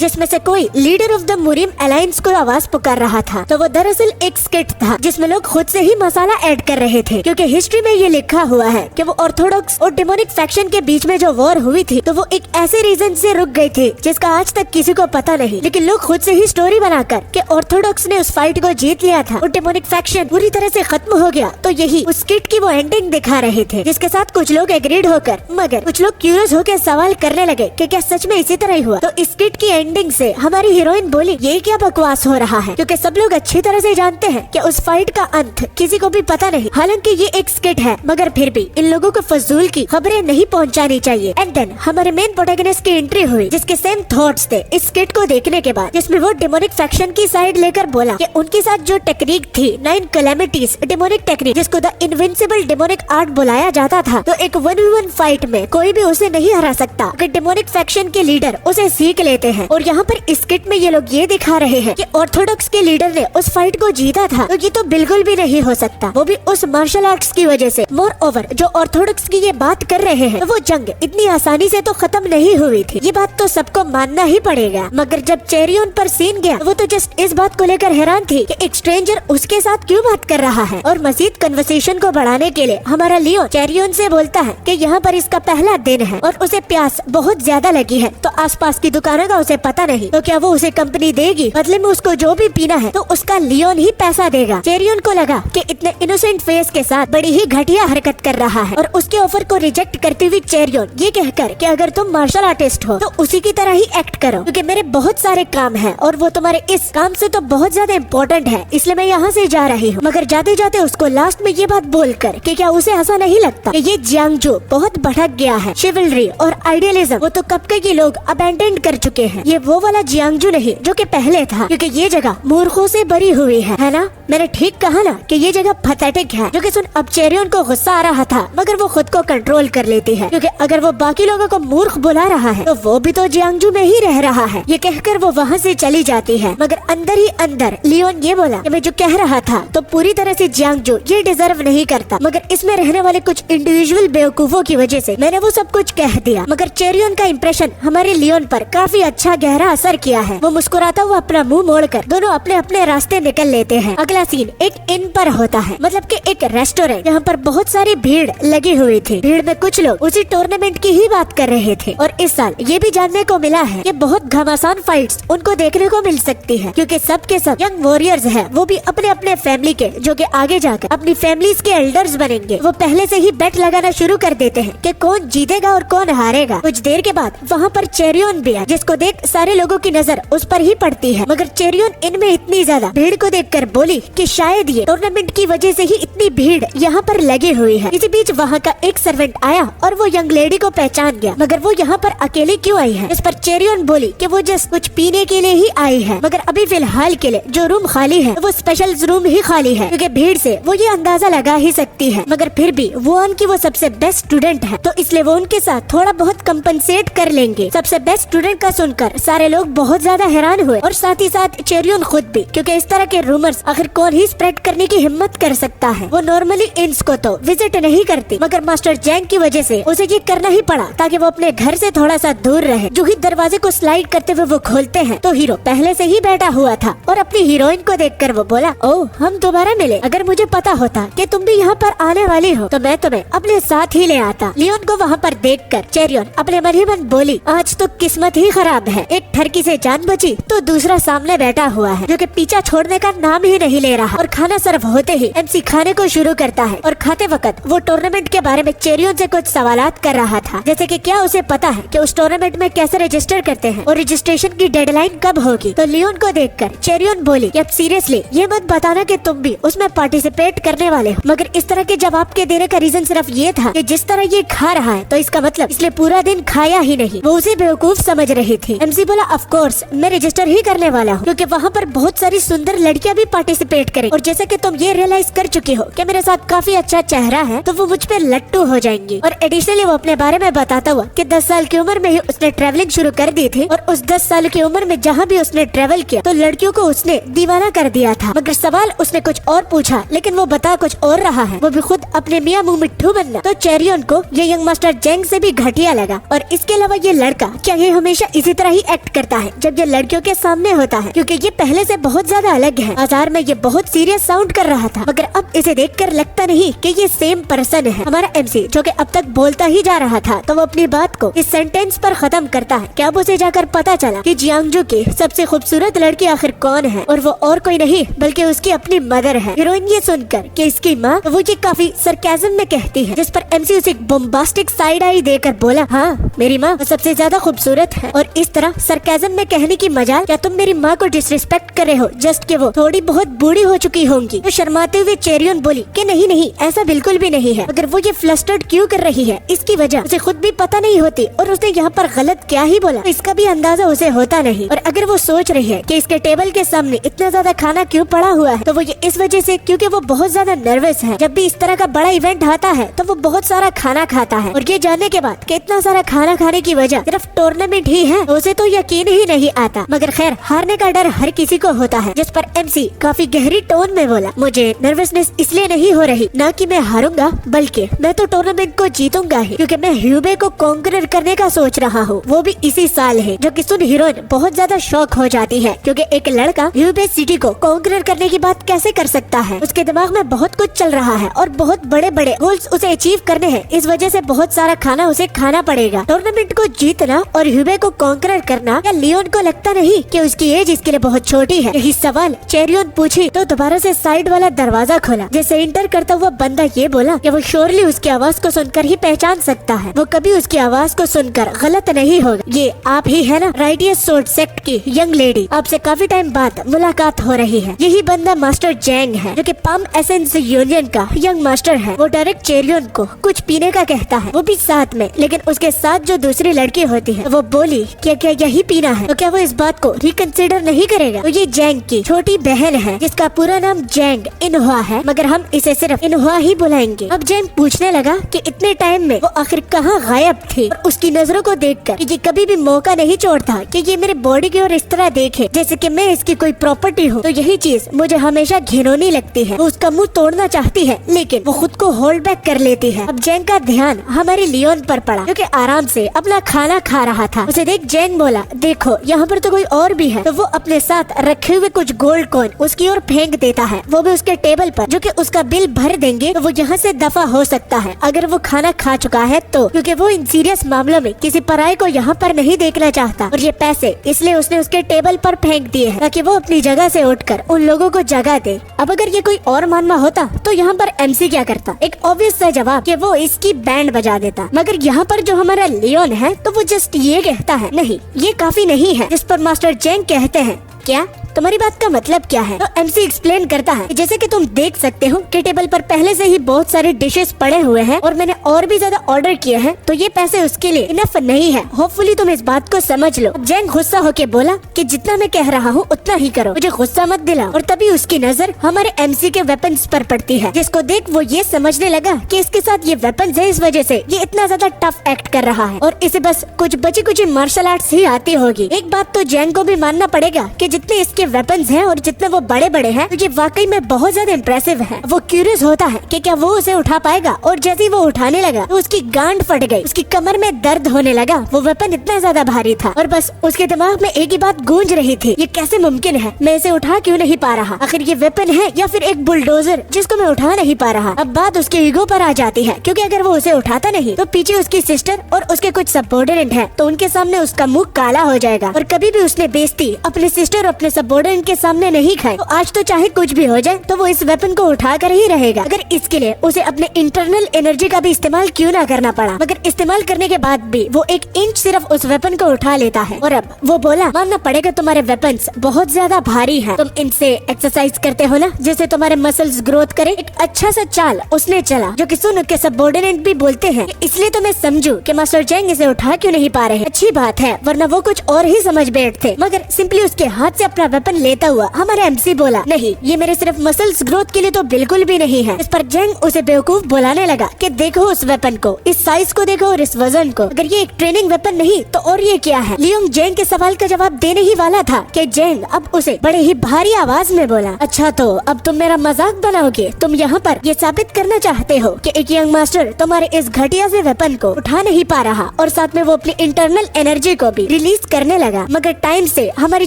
जिसमें से कोई लीडर ऑफ द मुरिम अलायंस को आवाज पुकार रहा था। तो वो दरअसल एक स्किट था जिसमें लोग खुद से ही मसाला ऐड कर रहे थे, क्योंकि हिस्ट्री में ये लिखा हुआ है कि वो ऑर्थोडॉक्स और डेमोनिक फैक्शन के बीच में जो वॉर हुई थी तो वो एक ऐसे रीजन से रुक गई थी जिसका आज तक किसी को पता नहीं, लेकिन लोग खुद से ही स्टोरी बनाकर कि ऑर्थोडॉक्स ने उस फाइट को जीत लिया था और डेमोनिक फैक्शन पूरी तरह से खत्म हो गया। तो यही उस स्किट की वो एंडिंग दिखा रहे थे, जिसके साथ कुछ लोग एग्रीड होकर मगर कुछ लोग क्यूरियस होकर सवाल करने लगे कि क्या सच में इसी तरह ही हुआ। तो इस स्किट की एंडिंग से हमारी हीरोइन बोली ये क्या बकवास हो रहा है, क्योंकि सब लोग अच्छी तरह से जानते हैं कि उस फाइट का अंत किसी को भी पता नहीं। हालांकि ये एक स्किट है मगर फिर भी इन लोगों को फजूल की खबरें नहीं पहुंचानी चाहिए। एंड देन हमारे मेन प्रोटैगनिस्ट की एंट्री हुई जिसके सेम थॉट्स थे इस स्किट को देखने के बाद, जिसमें वो डेमोनिक फैक्शन की साइड लेकर बोला कि उनके साथ जो टेक्निक थी 9 कैलेमिटीज डेमोनिक टेक्निक, जिसको द इनविंसिबल डेमोनिक आर्ट बुलाया जाता था, तो एक 1v1 फाइट में कोई भी उसे नहीं हरा सकता अगर डेमोनिक फैक्शन के लीडर उसे सीख लेते हैं। और यहाँ पर इस स्किट में ये लोग ये दिखा रहे हैं कि ऑर्थोडॉक्स के लीडर ने उस फाइट को जीता था, तो ये तो बिल्कुल भी नहीं हो सकता, वो भी उस मार्शल आर्ट्स की वजह से। मोर ओवर जो ऑर्थोडॉक्स की ये बात कर रहे हैं तो वो जंग इतनी आसानी से तो खत्म नहीं हुई थी, ये बात तो सबको मानना ही पड़ेगा। मगर जब चेरियन पर सीन गया वो तो जस्ट इस बात को लेकर हैरान थी कि एक स्ट्रेंजर उसके साथ क्यों बात कर रहा है। और मजीद कन्वर्सेशन को बढ़ाने के लिए हमारा लियोन चेरियन से बोलता है कि यहाँ पर इसका पहला दिन है और उसे प्यास बहुत ज्यादा लगी है, तो आसपास की दुकानों का उसे पता नहीं, तो क्या वो उसे कंपनी देगी, बदले में उसको जो भी पीना है तो उसका लियोन ही पैसा देगा। चेरियन को लगा कि इतने इनोसेंट फेस के साथ बड़ी ही घटिया हरकत कर रहा है और उसके ऑफर को रिजेक्ट करती हुई चेरियन ये कहकर कि अगर तुम मार्शल आर्टिस्ट हो तो उसी की तरह ही एक्ट करो, क्योंकि मेरे बहुत सारे काम है और वो तुम्हारे इस काम से तो बहुत ज्यादा इम्पोर्टेंट है, इसलिए मैं यहाँ से जा रही हूँ। मगर जाते जाते उसको लास्ट में ये बात बोलकर कि क्या उसे ऐसा नहीं लगता कि ये जियांगजू बहुत भटक गया है, शिवलरी और आइडियलिज्म वो तो कब के लोग अबैंडन कर चुके हैं, ये वो वाला जियांगजू नहीं जो कि पहले था, क्योंकि ये जगह मूर्खों से भरी हुई है ना। मैंने ठीक कहा ना कि ये जगह पैथेटिक है। जो कि सुन अब चेरियन को गुस्सा आ रहा था मगर वो खुद को कंट्रोल कर लेती है, क्योंकि अगर वो बाकी लोगों को मूर्ख बुला रहा है तो वो भी तो जियांगजू में ही रह रहा है। ये कहकर वो वहाँ से चली जाती है, मगर अंदर ही अंदर लियोन ये बोला कि मैं जो कह रहा था तो पूरी तरह से जियांगजू ये डिजर्व नहीं करता, मगर इसमें रहने वाले कुछ इंडिविजुअल बेवकूफों की वजह से मैंने वो सब कुछ कह दिया। मगर चेरियन का इम्प्रेशन हमारे लियोन पर काफी अच्छा गहरा असर किया है। वो मुस्कुराता हुआ अपना मुंह मोड़कर दोनों अपने अपने रास्ते निकल लेते हैं। अगला सीन एक इन पर होता है, मतलब कि एक रेस्टोरेंट, यहाँ पर बहुत सारी भीड़ लगी हुई थी। भीड़ में कुछ लोग उसी टूर्नामेंट की ही बात कर रहे थे और इस साल ये भी जानने को मिला है कि बहुत घमासान फाइट्स उनको देखने को मिल सकती है, क्योंकि सब के सब यंग वॉरियर्स हैं। वो भी अपने अपने फैमिली के, जो कि आगे जाकर अपनी फैमिलीज के एल्डर्स बनेंगे। वो पहले से ही बेट लगाना शुरू कर देते हैं कि कौन जीतेगा और कौन हारेगा। कुछ देर के बाद वहाँ पर चेरियन भी है, जिसको देख सारे लोगों की नजर उस पर ही पड़ती है। मगर चेरियन इनमें इतनी ज्यादा भीड़ को देखकर बोली कि शायद ये टूर्नामेंट की वजह से ही इतनी भीड़ यहाँ पर लगी हुई है। इसी बीच वहाँ का एक सर्वेंट आया और वो यंग लेडी को पहचान गया, मगर वो यहाँ पर अकेले क्यों आई है। इस पर चेरियन बोली कि वो जस्ट कुछ पीने के लिए ही आई है, मगर अभी फिलहाल के लिए जो रूम खाली है वो स्पेशल रूम ही खाली है, क्योंकि भीड़ से वो ये अंदाजा लगा ही सकती है। मगर फिर भी वो उनकी वो सबसे बेस्ट स्टूडेंट है, तो इसलिए वो उनके साथ थोड़ा बहुत कंपनसेट कर लेंगे। सबसे बेस्ट स्टूडेंट का सुनकर सारे लोग बहुत ज्यादा हैरान हुए और साथ ही साथ चेरियन खुद भी, क्योंकि इस तरह के रूमर्स आखिर कौन ही स्प्रेड करने की हिम्मत कर सकता है। वो नॉर्मली इंस को तो विजिट नहीं करती, मगर मास्टर जैंग की वजह से उसे ये करना ही पड़ा ताकि वो अपने घर से थोड़ा सा दूर रहे। जो ही दरवाजे को स्लाइड करते हुए वो खोलते हैं तो हीरो पहले से ही बैठा हुआ था और अपनी हीरोइन को देखकर वो बोला, ओह हम दोबारा मिले। अगर मुझे पता होता कि तुम भी यहाँ पर आने वाली हो तो मैं तुम्हें अपने साथ ही ले आता। लियोन को वहाँ पर देखकर चेरियन अपने मन ही मन बोली, आज तो किस्मत ही खराब है, एक ठरकी से जान बची तो दूसरा सामने बैठा हुआ है जो कि पीछा छोड़ने का नाम ही नहीं ले रहा। और खाना सर्व होते ही एमसी खाने को शुरू करता है और खाते वक्त वो टूर्नामेंट के बारे में चेरियन से कुछ सवालात कर रहा था, जैसे कि क्या उसे पता है कि उस टूर्नामेंट में कैसे रजिस्टर करते हैं और रजिस्ट्रेशन की डेडलाइन कब होगी। तो लियोन को देखकर चेरियन बोली कि अब सीरियसली ये मत बताना कि तुम भी उसमें पार्टिसिपेट करने वाले हो। मगर इस तरह के जवाब के देने का रीजन सिर्फ ये था कि जिस तरह ये खा रहा है तो इसका मतलब इसलिए पूरा दिन खाया ही नहीं। वो उसे बेवकूफ समझ रही थी। एमसी बोला ऑफ कोर्स मैं रजिस्टर ही करने वाला हूँ क्योंकि वहाँ पर बहुत सारी सुंदर लड़कियाँ भी पार्टिसिपेट करें और जैसे कि तुम ये रियलाइज कर चुकी हो कि मेरे साथ काफी अच्छा चेहरा है तो वो मुझ पे लट्टू हो जाएंगी। और एडिशनली वो अपने बारे में बताता हुआ कि 10 साल की उम्र में ही उसने ट्रैवलिंग शुरू कर दी थी और उस 10 साल की उम्र में जहाँ भी उसने ट्रैवल किया तो लड़कियों को उसने दीवाना कर दिया था। मगर सवाल उसने कुछ और पूछा लेकिन वो बता कुछ और रहा है, वो भी खुद अपने मियाँ मुँह मिट्ठू बनना। तो चेरियन को ये यंग मास्टर जेंग से भी घटिया लगा। और इसके अलावा ये लड़का क्या ये हमेशा इसी तरह ही एक्ट करता है जब ये लड़कियों के सामने होता है, क्योंकि ये पहले से बहुत ज्यादा अलग है। बाजार में ये बहुत सीरियस साउंड कर रहा था मगर अब इसे देखकर लगता नहीं कि ये सेम पर्सन है। हमारा एमसी जो कि अब तक बोलता ही जा रहा था तो वो अपनी बात को इस सेंटेंस पर खत्म करता है कि अब उसे जाकर पता चला कि जियांगजू की सबसे खूबसूरत लड़की आखिर कौन है और वो और कोई नहीं बल्कि उसकी अपनी मदर है। हीरोइन ये सुनकर कि इसकी माँ, वो ये काफी सरकाज़म में कहती है, जिस पर एमसी उसे बॉम्बास्टिक साइड आई देकर बोला हाँ मेरी माँ सबसे ज्यादा खूबसूरत है। और इस तरह सरकाज़म में कहने की मजाल क्या तुम मेरी माँ को डिसरिस्पेक्ट कर रहे हो जस्ट कि वो थोड़ी बहुत बूढ़ी हो चुकी होंगी। तो शर्माते हुए चेरियन बोली कि नहीं नहीं ऐसा बिल्कुल भी नहीं है, अगर वो ये फ्लस्टर्ड क्यों कर रही है इसकी वजह उसे खुद भी पता नहीं होती और उसने यहाँ पर गलत क्या ही बोला तो इसका भी अंदाजा उसे होता नहीं। और अगर वो सोच रही है कि इसके टेबल के सामने इतना ज्यादा खाना क्यों पड़ा हुआ है तो वो ये इस वजह से क्योंकि वो बहुत ज्यादा नर्वस है। जब भी इस तरह का बड़ा इवेंट आता है तो वो बहुत सारा खाना खाता है और ये जानने के बाद कि इतना सारा खाना खाने की वजह सिर्फ टूर्नामेंट ही है उसे तो यकीन ही नहीं आता। मगर खैर हारने का डर हर किसी को होता है, जिस पर एमसी काफी गहरी टोन में बोला मुझे नर्वसनेस इसलिए नहीं हो रही ना कि मैं हारूंगा बल्कि मैं तो टूर्नामेंट को जीतूंगा ही, क्योंकि मैं ह्यूबे को कॉन्करर करने का सोच रहा हूँ, वो भी इसी साल है। जो कि सुन हीरोइन बहुत ज्यादा शॉक हो जाती है क्योंकि एक लड़का ह्यूबे सिटी को कॉन्करर करने की बात कैसे कर सकता है। उसके दिमाग में बहुत कुछ चल रहा है और बहुत बड़े बड़े गोल्स उसे अचीव करने हैं, इस वजह से बहुत सारा खाना उसे खाना पड़ेगा। टूर्नामेंट को जीतना और ह्यूबे को कॉन्करर करना, या लियोन को लगता नहीं कि उसकी एज इसके लिए बहुत छोटी है? यही सवाल चेरियन पूछी तो दोबारा से साइड वाला दरवाजा खोला जैसे एंटर करता हुआ बंदा ये बोला कि वो श्योरली उसकी आवाज को सुनकर ही पहचान सकता है, वो कभी उसकी आवाज को सुनकर गलत नहीं होगा। ये आप ही है ना, राइटियस सोर्ड सेक्ट की यंग लेडी, आपसे काफी टाइम बाद मुलाकात हो रही है। यही बंदा मास्टर जेंग है जो कि पाम एसेंस यूनियन का यंग मास्टर है। वो डायरेक्ट चेरियन को कुछ पीने का कहता है, वो भी साथ में, लेकिन उसके साथ जो दूसरी लड़की होती है वो बोली क्या क्या यही पीना है, तो क्या वो इस बात को रिकंसिडर नहीं करेगा? तो ये जेंग की छोटी बहन है जिसका पूरा नाम जेंग इनहुआ है, मगर हम इसे सिर्फ इनहुआ ही बुलाएंगे। अब जेंग पूछने लगा कि इतने टाइम में वो आखिर कहाँ गायब थी, और उसकी नजरों को देखकर ये कभी भी मौका नहीं छोड़ता कि ये मेरे बॉडी की ओर इस तरह देखे जैसे कि मैं इसकी कोई प्रॉपर्टी हूँ। तो यही चीज मुझे हमेशा घिनौनी लगती है। वो उसका मुंह तोड़ना चाहती है लेकिन वो खुद को होल्ड बैक कर लेती है। अब जेंग का ध्यान हमारी लियोन पर पड़ा जो कि आराम से अपना खाना खा रहा था। उसे देख जेंग बोला देखो यहाँ पर तो कोई और भी है। तो वो अपने साथ रखे हुए कुछ गोल्ड कॉइन उसकी ओर फेंक देता है, वो भी उसके टेबल पर, जो कि उसका बिल भर देंगे तो वो यहाँ से दफा हो सकता है अगर वो खाना खा चुका है तो, क्योंकि वो इन सीरियस मामलों में किसी पराये को यहाँ पर नहीं देखना चाहता। और ये पैसे इसलिए उसने उसके टेबल पर फेंक दिए हैं ताकि वो अपनी जगह से उठकर उन लोगों को जगह दे। अब अगर ये कोई और मामला होता तो यहाँ पर एमसी क्या करता? एक ऑब्वियस सा जवाब कि वो इसकी बैंड बजा देता। मगर यहाँ पर जो हमारा लियोन है तो वो जस्ट ये कहता है नहीं ये काफी नहीं है, जिस पर मास्टर जेंग कहते हैं क्या तुम्हारी बात का मतलब क्या है? तो एमसी एक्सप्लेन करता है जैसे कि तुम देख सकते हो कि टेबल पर पहले से ही बहुत सारे डिशेस पड़े हुए हैं और मैंने और भी ज्यादा ऑर्डर किए हैं, तो ये पैसे उसके लिए इनफ नहीं है। होपफुली तुम इस बात को समझ लो। जेंग गुस्सा होके बोला कि जितना मैं कह रहा हूँ उतना ही करो, मुझे गुस्सा मत दिलाओ। और तभी उसकी नजर हमारे एमसी के वेपन्स पर पड़ती है, जिसको देख वो ये समझने लगा कि इसके साथ ये वेपन्स है, इस वजह से ये इतना ज्यादा टफ एक्ट कर रहा है और इसे बस कुछ बची कुछ मार्शल आर्ट्स ही आती होगी। एक बात तो जेंग को भी मानना पड़ेगा कि जितने इसके इनके वेपन्स हैं और जितने वो बड़े बड़े हैं तो ये वाकई में बहुत ज्यादा इम्प्रेसिव है। वो क्यूरियस होता है कि क्या वो उसे उठा पाएगा, और जैसे ही वो उठाने लगा तो उसकी गांड फट गई, उसकी कमर में दर्द होने लगा। वो वेपन इतना ज्यादा भारी था और बस उसके दिमाग में एक ही बात गूंज रही थी, ये कैसे मुमकिन है, मैं इसे उठा क्यों नहीं पा रहा, आखिर ये वेपन है या फिर एक बुलडोजर जिसको मैं उठा नहीं पा रहा। अब बात उसके ईगो पर आ जाती है, क्योंकि अगर वो उसे उठाता नहीं तो पीछे उसकी सिस्टर और उसके कुछ सबऑर्डिनेट हैं, तो उनके सामने उसका मुंह काला हो जाएगा। और कभी भी उसने बेइज्जती अपने सिस्टर और अपने सबऑर्डिनेट के सामने नहीं खाई, तो आज तो चाहे कुछ भी हो जाए तो वो इस वेपन को उठा कर ही रहेगा। अगर इसके लिए उसे अपने इंटरनल एनर्जी का भी इस्तेमाल क्यों ना करना पड़ा, मगर इस्तेमाल करने के बाद भी वो 1 इंच सिर्फ उस वेपन को उठा लेता है। और अब वो बोला, मानना पड़ेगा तुम्हारे वेपन्स बहुत ज्यादा भारी है, तुम इनसे एक्सरसाइज करते हो ना, जिससे तुम्हारे मसल्स ग्रोथ करे। एक अच्छा सा चाल उसने चला, जो कि सुन के सबऑर्डिनेट भी बोलते हैं, इसलिए तो मैं समझू कि मास्टर चैंग इसे उठा क्यों नहीं पा रहे। अच्छी बात है, वरना वो कुछ और ही समझ बैठते। मगर सिंपली उसके हाथ से अपना वेपन लेता हुआ हमारे एमसी बोला, नहीं ये मेरे सिर्फ मसल्स ग्रोथ के लिए तो बिल्कुल भी नहीं है। इस पर जैंग उसे बेवकूफ बुलाने लगा कि देखो उस वेपन को, इस साइज को देखो और इस वजन को, अगर ये एक ट्रेनिंग वेपन नहीं तो और ये क्या है। लियोंग जैंग के सवाल का जवाब देने ही वाला था कि जैंग अब उसे बड़े ही भारी आवाज में बोला, अच्छा तो अब तुम मेरा मजाक बनाओगे, तुम यहाँ पर ये साबित करना चाहते हो कि एक यंग मास्टर तुम्हारे इस घटिया से वेपन को उठा नहीं पा रहा, और साथ में वो अपनी इंटरनल एनर्जी को भी रिलीज करने लगा। मगर टाइम से हमारी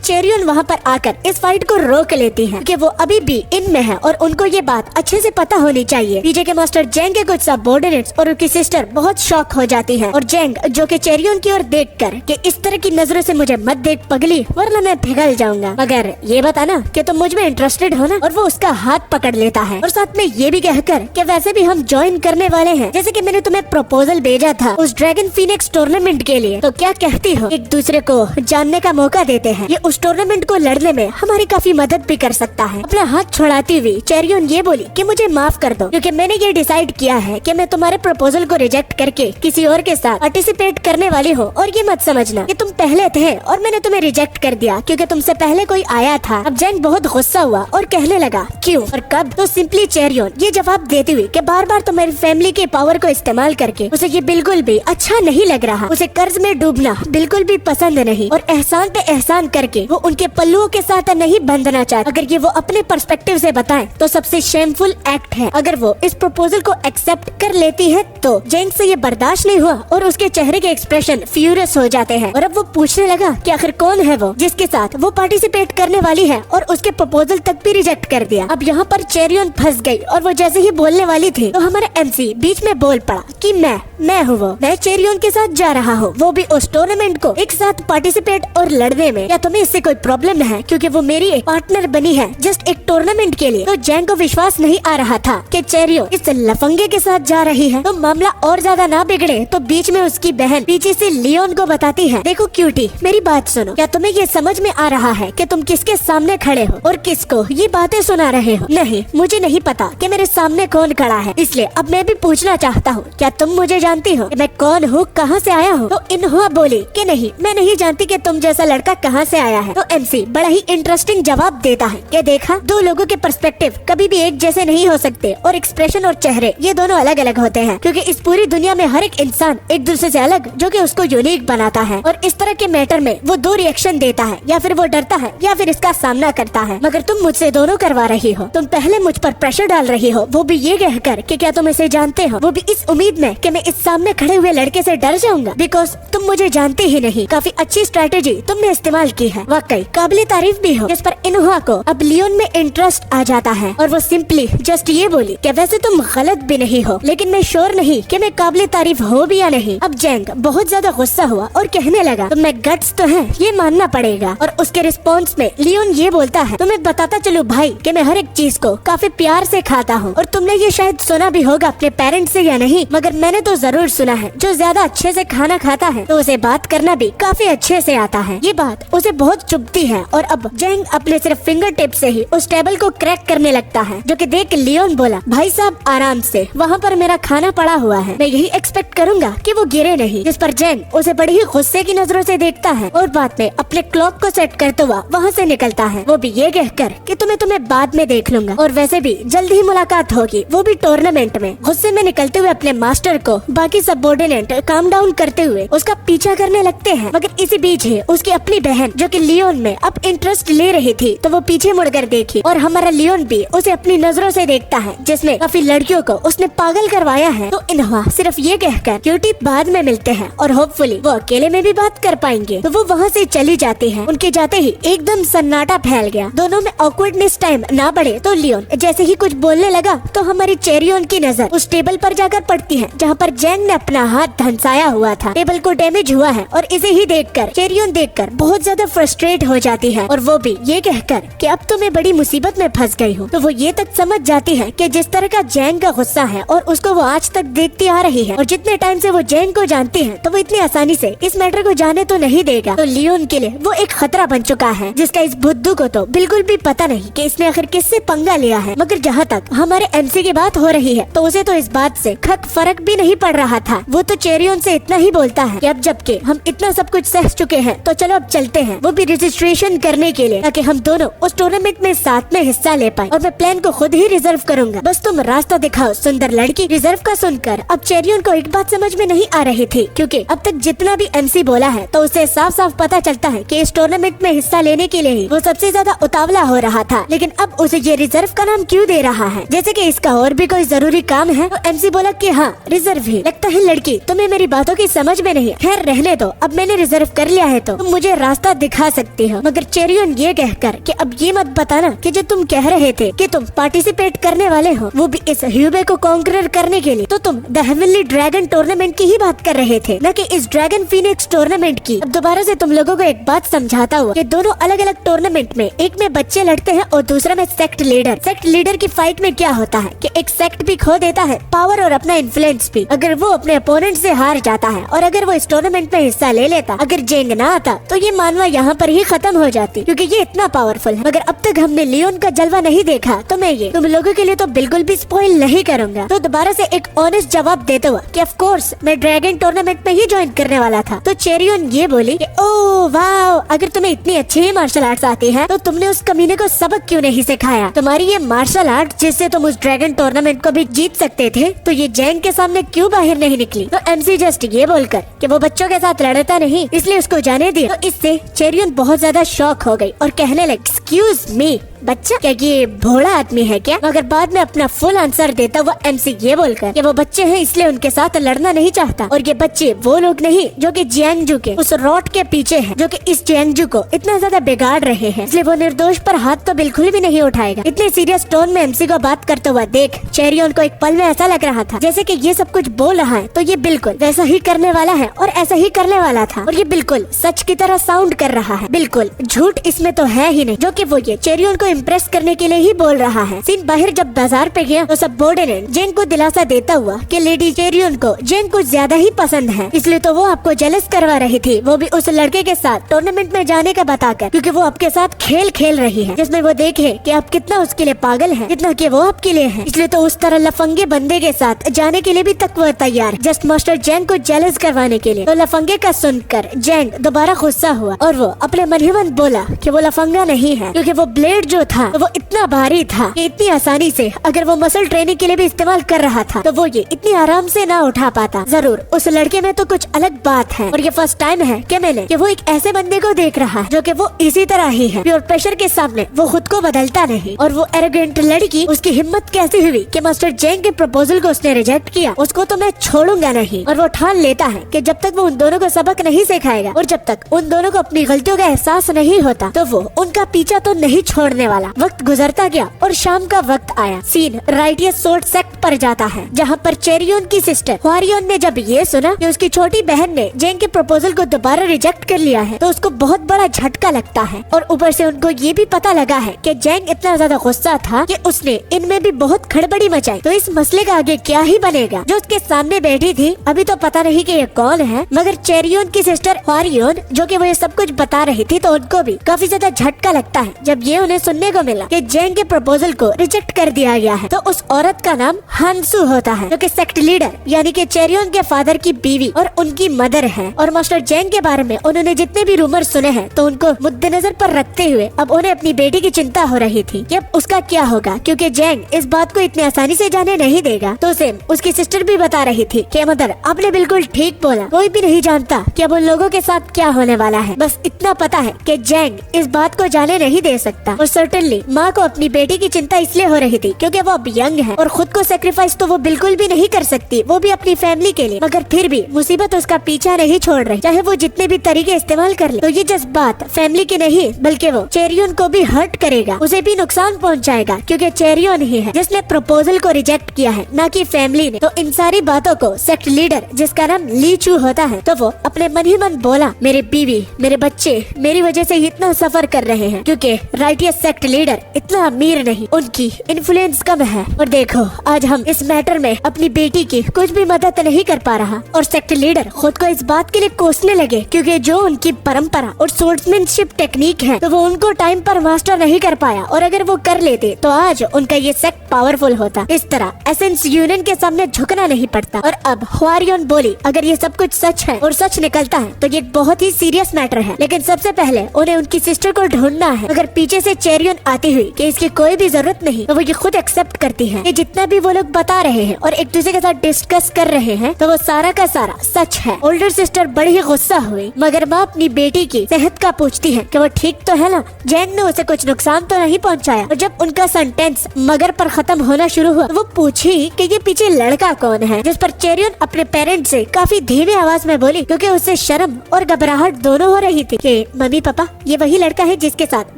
चेरियन वहाँ पर आकर इस फाइट को रोक लेती है, कि वो अभी भी इनमें है और उनको ये बात अच्छे से पता होनी चाहिए। पीछे के मास्टर जैंग के कुछ सबऑर्डिनेट्स और उनकी सिस्टर बहुत शॉक हो जाती है, और जैंग जो कि चेरियन की ओर देखकर कि इस तरह की नजरों से मुझे मत देख पगली, वरना मैं पिघल जाऊंगा, मगर ये बताना कि तुम मुझ में इंटरेस्टेड हो ना। और वो उसका हाथ पकड़ लेता है और साथ में ये भी कहकर कि वैसे भी हम ज्वाइन करने वाले हैं, जैसे कि मैंने तुम्हें प्रपोजल भेजा था उस ड्रैगन फीनिक्स टूर्नामेंट के लिए, तो क्या कहती हो एक दूसरे को जानने का मौका देते हैं, ये उस टूर्नामेंट को लड़ने में हमारी काफी मदद भी कर सकता है। अपना हाथ छुड़ाती हुई चेरियन ये बोली कि मुझे माफ कर दो, क्योंकि मैंने ये डिसाइड किया है कि मैं तुम्हारे प्रपोजल को रिजेक्ट करके किसी और के साथ पार्टिसिपेट करने वाली हूँ। और ये मत समझना कि तुम पहले थे और मैंने तुम्हें रिजेक्ट कर दिया क्योंकि तुमसे पहले कोई आया था। अब जैंग बहुत गुस्सा हुआ और कहने लगा, क्यों और कब? तो सिंपली चेरियन ये जवाब देती हुई कि बार बार तुम्हारी फैमिली के पावर को इस्तेमाल करके उसे ये बिल्कुल भी अच्छा नहीं लग रहा, उसे कर्ज में डूबना बिल्कुल भी पसंद नहीं, और एहसान पे एहसान करके वो उनके पल्लुओं के साथ नहीं बंधना चाहती। अगर ये वो अपने पर्सपेक्टिव से बताएं तो सबसे शेमफुल एक्ट है। अगर वो इस प्रपोजल को एक्सेप्ट कर लेती है तो जैंग से ये बर्दाश्त नहीं हुआ और उसके चेहरे के एक्सप्रेशन फ्यूरियस हो जाते हैं। और अब वो पूछने लगा कि आखिर कौन है वो जिसके साथ वो पार्टिसिपेट करने वाली है और उसके प्रपोजल तक भी रिजेक्ट कर दिया। अब यहाँ पर चेरियन फंस गई और वो जैसे ही बोलने वाली थी तो हमारा एमसी बीच में बोल पड़ा कि मैं हूँ वो, मैं चेरियन के साथ जा रहा हूँ, वो भी उस टूर्नामेंट को एक साथ पार्टिसिपेट और लड़ने में। क्या तुम्हें इससे कोई प्रॉब्लम है, क्योंकि वो मेरी एक पार्टनर बनी है जस्ट एक टूर्नामेंट के लिए। तो जैंग को विश्वास नहीं आ रहा था कि चेरियन इस लफंगे के साथ जा रही है। तो मामला और ज्यादा ना बिगड़े तो बीच में उसकी बहन पीछे से लियोन को बताती है, देखो क्यूटी मेरी बात सुनो, क्या तुम्हें ये समझ में आ रहा है कि तुम किसके सामने खड़े हो और किसको ये बातें सुना रहे हो? नहीं, मुझे नहीं पता कि मेरे सामने कौन खड़ा है, इसलिए अब मैं भी पूछना चाहता हूँ, क्या तुम मुझे जानती हो कि मैं कौन हूँ, कहाँ से आया हूँ? तो इन्हों बोली कि नहीं, मैं नहीं जानती कि तुम जैसा लड़का कहाँ से आया है। तो एमसी बड़ा ही इंटरेस्टिंग जवाब देता है कि देखा, दो लोगों के पर्सपेक्टिव कभी भी एक जैसे नहीं हो सकते, और एक्सप्रेशन और चेहरे ये दोनों अलग अलग होते हैं, क्योंकि इस पूरी दुनिया में हर एक इंसान एक दूसरे से अलग, जो कि उसको यूनिक बनाता है। और इस तरह के मैटर में वो दो रिएक्शन देता है, या फिर वो डरता है या फिर इसका सामना करता है। मगर तुम मुझसे दोनों करवा रही हो, तुम पहले मुझ पर प्रेशर डाल रही हो, वो भी ये कहकर कि क्या तुम इसे जानते हो, वो भी इस उम्मीद में कि मैं इस सामने खड़े हुए लड़के से डर जाऊंगा, बिकॉज तुम मुझे जानते ही नहीं। काफी अच्छी स्ट्रेटेजी तुमने इस्तेमाल की है, वाकई काबिले तारीफ भी हो। जिस पर इन्हों को अब लियोन में इंटरेस्ट आ जाता है और वो सिंपली जस्ट ये बोली कि वैसे तुम गलत भी नहीं हो, लेकिन मैं श्योर नहीं कि मैं काबिले तारीफ हो भी या नहीं। अब जैंग बहुत ज्यादा गुस्सा हुआ और कहने लगा, तो मैं गट्स तो है, ये मानना पड़ेगा। और उसके रिस्पॉन्स में लियोन ये बोलता है, तुम्हें बताता चलो भाई कि मैं हर एक चीज को काफी प्यार से खाता हूँ, और तुमने ये शायद सुना भी होगा अपने पेरेंट्स से या नहीं, मगर मैंने तो जरूर सुना है, जो ज्यादा अच्छे से खाना खाता है तो उसे बात करना भी काफी अच्छे से आता है। ये बात उसे बहुत चुभती है, और अब जैंग अपने सिर्फ फिंगर टिप से ही उस टेबल को क्रैक करने लगता है, जो कि देख लियोन बोला, भाई साहब आराम से, वहाँ पर मेरा खाना पड़ा हुआ है, मैं यही एक्सपेक्ट करूंगा कि वो गिरे नहीं। जिस पर जैंग उसे बड़ी ही गुस्से की नजरों से देखता है और बाद में अपने क्लॉक को सेट करते हुआ वहाँ से निकलता है, वो भी ये कहकर कि तुम्हें बाद में देख लूंगा, और वैसे भी जल्द ही मुलाकात होगी, वो भी टूर्नामेंट में। गुस्से में निकलते हुए अपने मास्टर को बाकी सबऑर्डिनेट काम डाउन करते हुए उसका पीछा करने लगते हैं, मगर इसी बीच ही उसकी अपनी बहन जो कि लियोन में अब ट्रस्ट ले रही थी तो वो पीछे मुड़कर देखी और हमारा लियोन भी उसे अपनी नजरों से देखता है, जिसमें काफी लड़कियों को उसने पागल करवाया है। तो इन्हों सिर्फ ये कहकर क्यूटी बाद में मिलते हैं और होपफुली वो अकेले में भी बात कर पाएंगे। तो वो वहाँ से चली जाती है। उनके जाते ही एकदम सन्नाटा फैल गया। दोनों में ऑकवर्डनेस टाइम ना बढ़े तो लियोन जैसे ही कुछ बोलने लगा तो हमारी चेरियन की नजर उस टेबल पर जाकर पड़ती है जहाँ पर जैंग ने अपना हाथ धंसाया हुआ था। टेबल को डैमेज हुआ है और इसे ही देखकर चेरियन देखकर बहुत ज्यादा फ्रस्ट्रेट हो जाती है और वो भी ये कहकर कि अब तो मैं बड़ी मुसीबत में फंस गई हूँ। तो वो ये तक समझ जाती है कि जिस तरह का जैंग का गुस्सा है और उसको वो आज तक देखती आ रही है और जितने टाइम से वो जैंग को जानती है तो वो इतनी आसानी से इस मैटर को जाने तो नहीं देगा। तो लियोन के लिए वो एक खतरा बन चुका है जिसका इस बुद्धू को तो बिल्कुल भी पता नहीं कि इसने आखिर किससे पंगा लिया है। मगर जहाँ तक हमारे एमसी की बात हो रही है तो उसे तो इस बात से खत फर्क भी नहीं पड़ रहा था। वो तो चेरियन से इतना ही बोलता है कि अब जबकि हम इतना सब कुछ सह चुके हैं तो चलो अब चलते हैं, वो भी रजिस्ट्रेशन करने के लिए, ताकि हम दोनों उस टूर्नामेंट में साथ में हिस्सा ले पाए। और मैं प्लान को खुद ही रिजर्व करूंगा, बस तुम रास्ता दिखाओ सुंदर लड़की। रिजर्व का सुनकर अब चेरियन को एक बात समझ में नहीं आ रही थी, क्योंकि अब तक जितना भी एमसी बोला है तो उसे साफ साफ पता चलता है कि इस टूर्नामेंट में हिस्सा लेने के लिए ही वो सबसे ज्यादा उतावला हो रहा था। लेकिन अब उसे ये रिजर्व का नाम क्यों दे रहा है, जैसे कि इसका और भी कोई जरूरी काम है। तो एमसी बोला कि हाँ रिजर्व ही। लगता है लड़की तुम्हें मेरी बातों की समझ में नहीं। खैर रहने दो, अब मैंने रिजर्व कर लिया है तो तुम मुझे रास्ता दिखा सकती हो। मगर चेरियन ये कहकर कि अब ये मत बताना कि जो तुम कह रहे थे कि तुम पार्टिसिपेट करने वाले हो वो भी इस ह्यूबे को कॉन्करर करने के लिए, तो तुम द हेवनली ड्रैगन टूर्नामेंट की ही बात कर रहे थे, न कि इस ड्रैगन फीनिक्स टूर्नामेंट की। अब दोबारा से तुम लोगों को एक बात समझाता हुआ कि दोनों अलग अलग टूर्नामेंट में, एक में बच्चे लड़ते हैं और दूसरा में सेक्ट लीडर। सेक्ट लीडर की फाइट में क्या होता है कि एक सेक्ट भी खो देता है पावर और अपना इन्फ्लुएंस भी, अगर वो अपने अपोनेंट से हार जाता है। और अगर वो इस टूर्नामेंट में हिस्सा ले लेता, अगर जेंग ना आता तो ये मानवा यहाँ पर ही खत्म हो जाती, क्योंकि ये इतना पावरफुल है। मगर अब तक हमने लियोन का जलवा नहीं देखा तो मैं ये तुम लोगों के लिए तो बिल्कुल भी स्पॉइल नहीं करूंगा। तो दोबारा से एक ऑनेस्ट जवाब देते हुआ कि ऑफ कोर्स मैं ड्रैगन टूर्नामेंट में ही ज्वाइन करने वाला था। तो चेरियन ये बोली कि ओह वाओ, अगर तुम्हें इतनी अच्छी ही मार्शल आर्ट्स आती है तो तुमने उस कमीने को सबक क्यों नहीं सिखाया। तुम्हारी ये मार्शल आर्ट जिससे तुम उस ड्रैगन टूर्नामेंट को भी जीत सकते थे, तो ये जैंग के सामने क्यों बाहर नहीं निकली। तो एमसी जस्ट ये बोलकर कि वो बच्चों के साथ लड़ता नहीं इसलिए उसको जाने दिया। तो इससे चेरियन बहुत ज्यादा शॉक हो गई और कहने लगी एक्सक्यूज मी, बच्चा क्या ये भोला आदमी है क्या। मगर बाद में अपना फुल आंसर देता हुआ एमसी ये बोलकर कि वो बच्चे हैं इसलिए उनके साथ लड़ना नहीं चाहता, और ये बच्चे वो लोग नहीं जो कि जियांगजू के उस रॉट के पीछे हैं, जो कि इस जियांगजू को इतना ज्यादा बिगाड़ रहे हैं, इसलिए वो निर्दोष पर हाथ तो बिल्कुल भी नहीं उठाएगा। इतने सीरियस टोन में एमसी को बात करते हुआ देख चेरियन को एक पल में ऐसा लग रहा था जैसे कि ये सब कुछ बोल रहा है तो ये बिल्कुल वैसा ही करने वाला है और ऐसा ही करने वाला था, और ये बिल्कुल सच की तरह साउंड कर रहा है, बिल्कुल झूठ इसमें तो है ही नहीं, जो कि वो ये चेरियन को इम्प्रेस करने के लिए ही बोल रहा है। सीन बाहर जब बाजार पे गया तो सब बोर्डन जेंग को दिलासा देता हुआ कि लेडी चेरियन को जेंग को ज्यादा ही पसंद है, इसलिए तो वो आपको जेलस करवा रही थी, वो भी उस लड़के के साथ टूर्नामेंट में जाने का बताकर, क्योंकि वो आपके साथ खेल खेल रही है जिसमें वो देखे कि आप कितना उसके लिए पागल है, जितना कि वो आपके लिए है, इसलिए तो उस तरह लफंगे बंदे के साथ जाने के लिए भी तक वो तैयार, जस्ट मास्टर जेंग को जेलस करवाने के लिए। तो लफंगे का सुनकर जेंग दोबारा गुस्सा हुआ और वो अपने मन ही मन बोला कि वो लफंगा नहीं है, क्योंकि वो ब्लेड जो था वो इतना भारी था कि इतनी आसानी से अगर वो मसल ट्रेनिंग के लिए भी इस्तेमाल कर रहा था तो वो ये इतनी आराम से ना उठा पाता। जरूर उस लड़के में तो कुछ अलग बात है, और ये फर्स्ट टाइम है कि मैंने कि वो एक ऐसे बंदे को देख रहा है जो कि वो इसी तरह ही है, प्योर प्रेशर के सामने वो खुद को बदलता नहीं। और वो एरोगेंट लड़की, उसकी हिम्मत कैसी हुई कि मास्टर जेंग के प्रपोजल को उसने रिजेक्ट किया, उसको तो मैं छोड़ूंगा नहीं। और वो ठान लेता है कि जब तक वो उन दोनों को सबक नहीं सिखाएगा और जब तक उन दोनों को अपनी गलतियों का एहसास नहीं होता तो वो उनका पीछा तो नहीं छोड़ने वाला। वक्त गुजरता गया और शाम का वक्त आया। सीन राइटियस सोर्ड सेक्ट पर जाता है, जहाँ पर चेरियन की सिस्टर ह्वारियन ने जब ये सुना कि उसकी छोटी बहन ने जेंग के प्रपोजल को दोबारा रिजेक्ट कर लिया है तो उसको बहुत बड़ा झटका लगता है, और ऊपर से उनको ये भी पता लगा है कि जेंग इतना ज्यादा गुस्सा था कि उसने इनमें भी बहुत खड़बड़ी मचाई। तो इस मसले का आगे क्या ही बनेगा। जो उसके सामने बैठी थी अभी तो पता नहीं कि ये कौन है, मगर चेरियन की सिस्टर ह्वारियन जो कि वो ये सब कुछ बता रही थी तो उनको भी काफी ज्यादा झटका लगता है जब ये उन्हें सुनने को मिला कि जैंग के प्रपोजल को रिजेक्ट कर दिया गया है। तो उस औरत का नाम हांसू होता है जो कि सेक्ट लीडर यानी कि चेरियोन के फादर की बीवी और उनकी मदर है। और मास्टर जैंग के बारे में उन्होंने जितने भी रूमर सुने हैं तो उनको मुद्देनजर पर रखते हुए अब उन्हें अपनी बेटी की चिंता हो रही थी कि अब उसका क्या होगा, क्योंकि जैंग इस बात को इतनी आसानी से जाने नहीं देगा। तो उसे उसकी सिस्टर भी बता रही थी कि मदर आपने बिल्कुल ठीक बोला, कोई भी नहीं जानता कि अब उन लोगों के साथ क्या होने वाला है। बस इतना पता है कि जैंग इस बात को जाने नहीं दे सकता। और सर्टेनली माँ को अपनी बेटी की चिंता इसलिए हो रही थी क्योंकि वो अब यंग है और खुद को सेक्रीफाइस तो वो बिल्कुल भी नहीं कर सकती, वो भी अपनी फैमिली के लिए। मगर फिर भी मुसीबत उसका पीछा नहीं छोड़ रही, चाहे वो जितने भी तरीके इस्तेमाल कर ले। तो ये जज्बात फैमिली के नहीं बल्कि वो चेरियोन को भी हर्ट करेगा, उसे भी नुकसान पहुंचाएगा, क्योंकि चेरियोन ही है जिसने प्रपोजल को रिजेक्ट किया है, न कि फैमिली ने। तो इन सारी बातों को सेक्ट लीडर जिसका नाम ली चू होता है तो वो अपने मन ही मन बोला, मेरी बीवी मेरे बच्चे मेरी वजह से इतना सफर कर रहे हैं क्योंकि राइटियस सेक्ट लीडर इतना अमीर नहीं, उनकी इन्फ्लुएंस कम है। और देखो आज हम इस मैटर में अपनी बेटी की कुछ भी मदद नहीं कर पा रहा। और सेक्ट लीडर खुद को इस बात के लिए कोसने लगे क्योंकि जो उनकी परंपरा और सोर्समैनशिप टेक्निक है तो वो उनको टाइम पर मास्टर नहीं कर पाया, और अगर वो कर लेते तो आज उनका ये सेक्ट पावरफुल होता। इस तरह एसेंस यूनियन के सामने झुकना नहीं पड़ता। और अब ह्वारियन बोली, अगर ये सब कुछ सच है और सच निकलता है तो ये बहुत ही सीरियस मैटर है, लेकिन सबसे पहले उन्हें उनकी सिस्टर को ढूंढना है। अगर पीछे से चेरियोन आती हुई कि इसकी कोई भी जरूरत नहीं तो वो ये खुद एक्सेप्ट करती है कि जितना भी वो लोग बता रहे हैं और एक दूसरे के साथ डिस्कस कर रहे हैं तो वो सारा का सारा सच है। ओल्डर सिस्टर बड़ी ही गुस्सा हुई, मगर माँ अपनी बेटी की सेहत का पूछती है कि वो ठीक तो है ना, जैंग ने उसे कुछ नुकसान तो नहीं पहुँचाया। और जब उनका सेंटेंस मगर पर खत्म होना शुरू हुआ वो पूछी कि ये पीछे लड़का कौन है, जिस पर चेरियोन अपने पेरेंट्स से काफी धीमी आवाज में बोली क्योंकि उससे शर्म और घबराहट दोनों हो रही थी कि मम्मी पापा ये वही लड़का है जिसके साथ